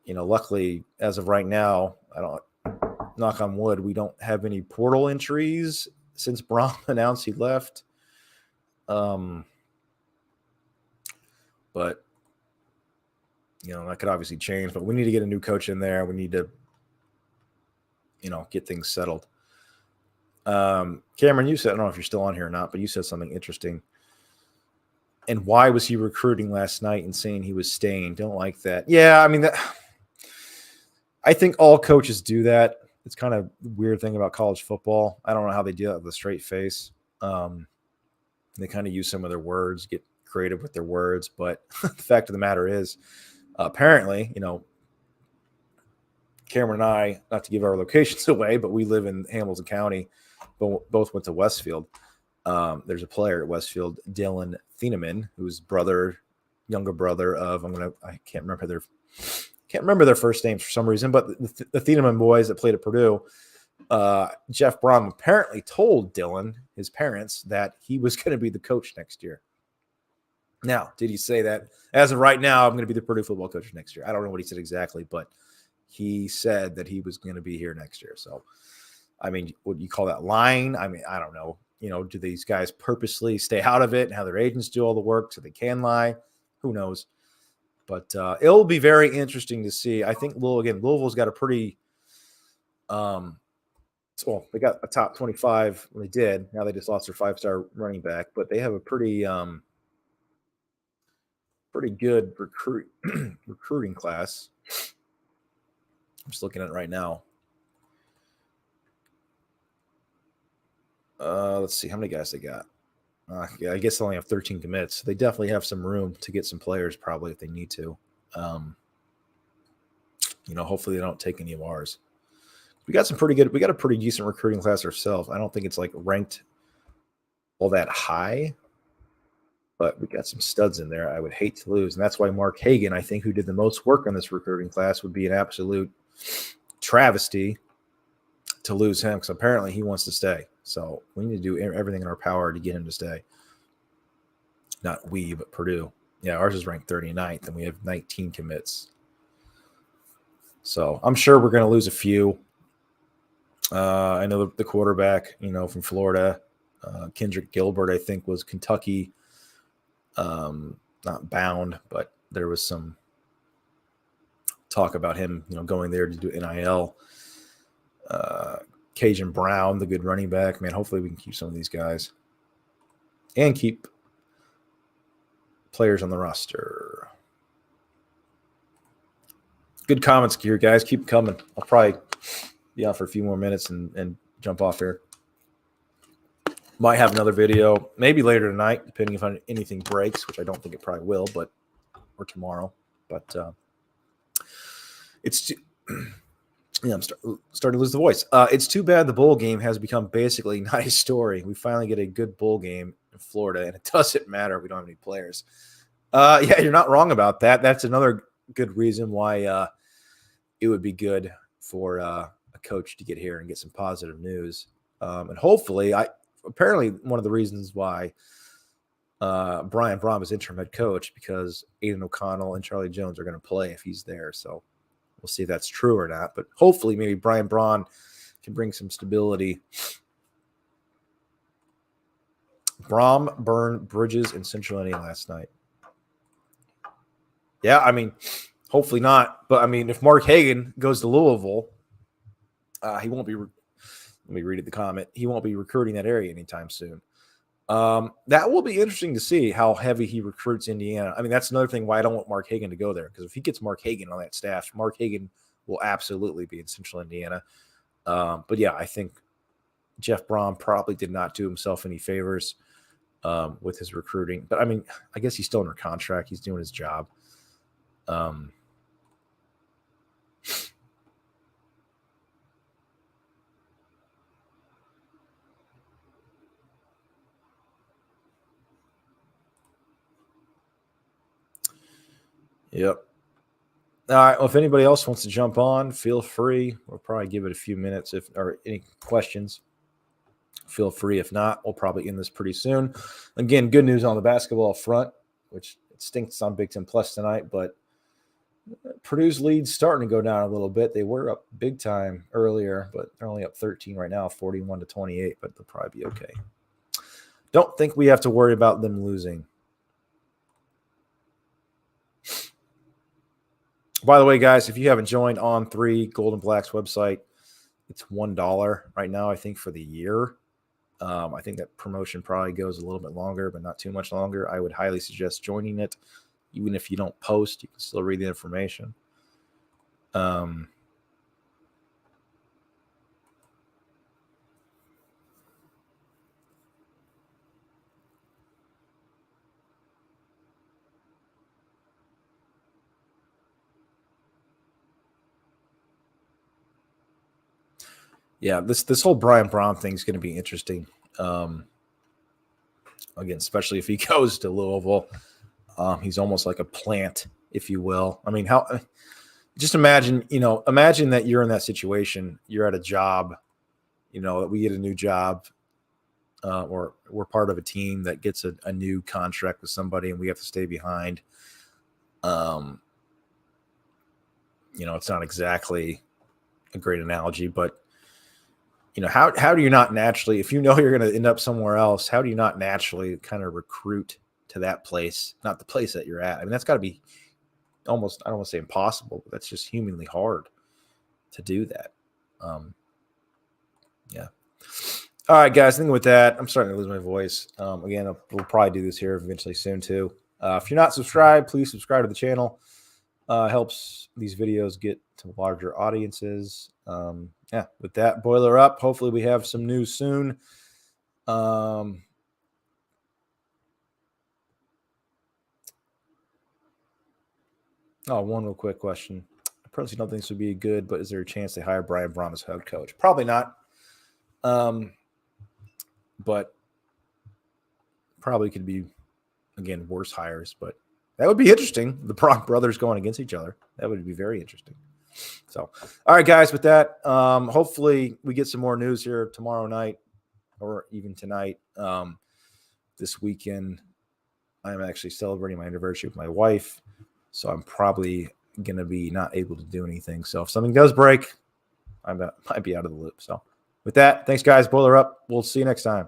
luckily, as of right now, knock on wood, we don't have any portal entries since Brohm announced he left. But that could obviously change. But we need to get a new coach in there. We need to, get things settled. Cameron, you said, I don't know if you're still on here or not, but you said something interesting. And why was he recruiting last night and saying he was staying? Don't like that. Yeah, I mean, I think all coaches do that. It's kind of a weird thing about college football. I don't know how they do that with a straight face. They kind of use some of their words, get creative with their words. But the fact of the matter is, apparently, Cameron and I, not to give our locations away, but we live in Hamilton County. Both went to Westfield. There's a player at Westfield, Dylan Thieneman, who's younger brother of I can't remember their first names for some reason, but the Thieneman boys that played at Purdue. Jeff Brohm apparently told Dylan, his parents, that he was going to be the coach next year. Now, did he say that as of right now, I'm going to be the Purdue football coach next year? I don't know what he said exactly, but he said that he was going to be here next year. So, I mean, would you call that lying? I mean, I don't know. Do these guys purposely stay out of it and have their agents do all the work so they can lie? Who knows? But it'll be very interesting to see. I think Louisville's got a pretty they got a top 25 when they did. Now they just lost their 5-star running back, but they have a pretty good recruiting class. I'm just looking at it right now. Let's see how many guys they got. Yeah, I guess they only have 13 commits. They definitely have some room to get some players probably if they need to. Hopefully they don't take any of ours. We got a pretty decent recruiting class ourselves. I don't think it's like ranked all that high, but we got some studs in there I would hate to lose. And that's why Mark Hagan, I think, who did the most work on this recruiting class, would be an absolute travesty to lose him, because apparently he wants to stay. So we need to do everything in our power to get him to stay. Not we, but Purdue. Yeah, ours is ranked 39th, and we have 19 commits. So I'm sure we're going to lose a few. I know the quarterback, from Florida, Kendrick Gilbert, I think, was Kentucky. Not bound, but there was some talk about him, going there to do NIL. Cajun Brown, the good running back, man. Hopefully we can keep some of these guys and keep players on the roster. Good comments here, guys. Keep coming. I'll probably be on for a few more minutes and jump off here. Might have another video, maybe later tonight, depending if anything breaks, which I don't think it probably will, or tomorrow. But it's I'm starting to lose the voice. It's too bad the bowl game has become basically not a story. We finally get a good bowl game in Florida, and it doesn't matter if we don't have any players. Yeah, you're not wrong about that. That's another good reason why it would be good for a coach to get here and get some positive news. And hopefully, apparently one of the reasons why Brian Brohm is interim head coach, because Aiden O'Connell and Charlie Jones are going to play if he's there. So we'll see if that's true or not. But hopefully maybe Brian Brohm can bring some stability. Brohm burned bridges in Central Indiana last night. Yeah, I mean, hopefully not. But, I mean, if Mark Hagan goes to Louisville, he won't be let me read the comment. He won't be recruiting that area anytime soon. That will be interesting to see how heavy he recruits Indiana. I mean, that's another thing why I don't want Mark Hagan to go there, because if he gets Mark Hagan on that staff, Mark Hagan will absolutely be in Central Indiana. But, yeah, I think Jeff Brohm probably did not do himself any favors with his recruiting. But I mean, I guess he's still under contract. He's doing his job. Yep. All right. Well, if anybody else wants to jump on, feel free. We'll probably give it a few minutes or any questions. Feel free. If not, we'll probably end this pretty soon. Again, good news on the basketball front, which it stinks on Big Ten Plus tonight, but Purdue's lead's starting to go down a little bit. They were up big time earlier, but they're only up 13 right now, 41-28, but they'll probably be okay. Don't think we have to worry about them losing. By the way, guys, if you haven't joined On3 Golden Black's website, it's $1 right now, I think, for the year. I think that promotion probably goes a little bit longer, but not too much longer. I would highly suggest joining it. Even if you don't post, you can still read the information. Yeah, this whole Brohm thing is going to be interesting. Again, especially if he goes to Louisville. He's almost like a plant, if you will. I mean, just imagine that you're in that situation. You're at a job, that we get a new job, or we're part of a team that gets a new contract with somebody and we have to stay behind. It's not exactly a great analogy, but how do you not naturally, if you're going to end up somewhere else, how do you not naturally kind of recruit to that place, not the place that you're at? I mean, that's got to be almost, I don't want to say impossible, but that's just humanly hard to do that. Yeah. All right, guys, I think with that, I'm starting to lose my voice. Again, we'll probably do this here eventually soon too. If you're not subscribed, please subscribe to the channel. Helps these videos get to larger audiences. Yeah, with that, boiler up. Hopefully we have some news soon. One real quick question. I personally don't think this would be good, but is there a chance they hire Brian Brohm as head coach? Probably not. But probably could be, again, worse hires, but that would be interesting. The Brohm brothers going against each other. That would be very interesting. So, all right, guys, with that, hopefully we get some more news here tomorrow night or even tonight. This weekend, I'm actually celebrating my anniversary with my wife, so I'm probably going to be not able to do anything. So if something does break, I might be out of the loop. So with that, thanks, guys. Boiler up. We'll see you next time.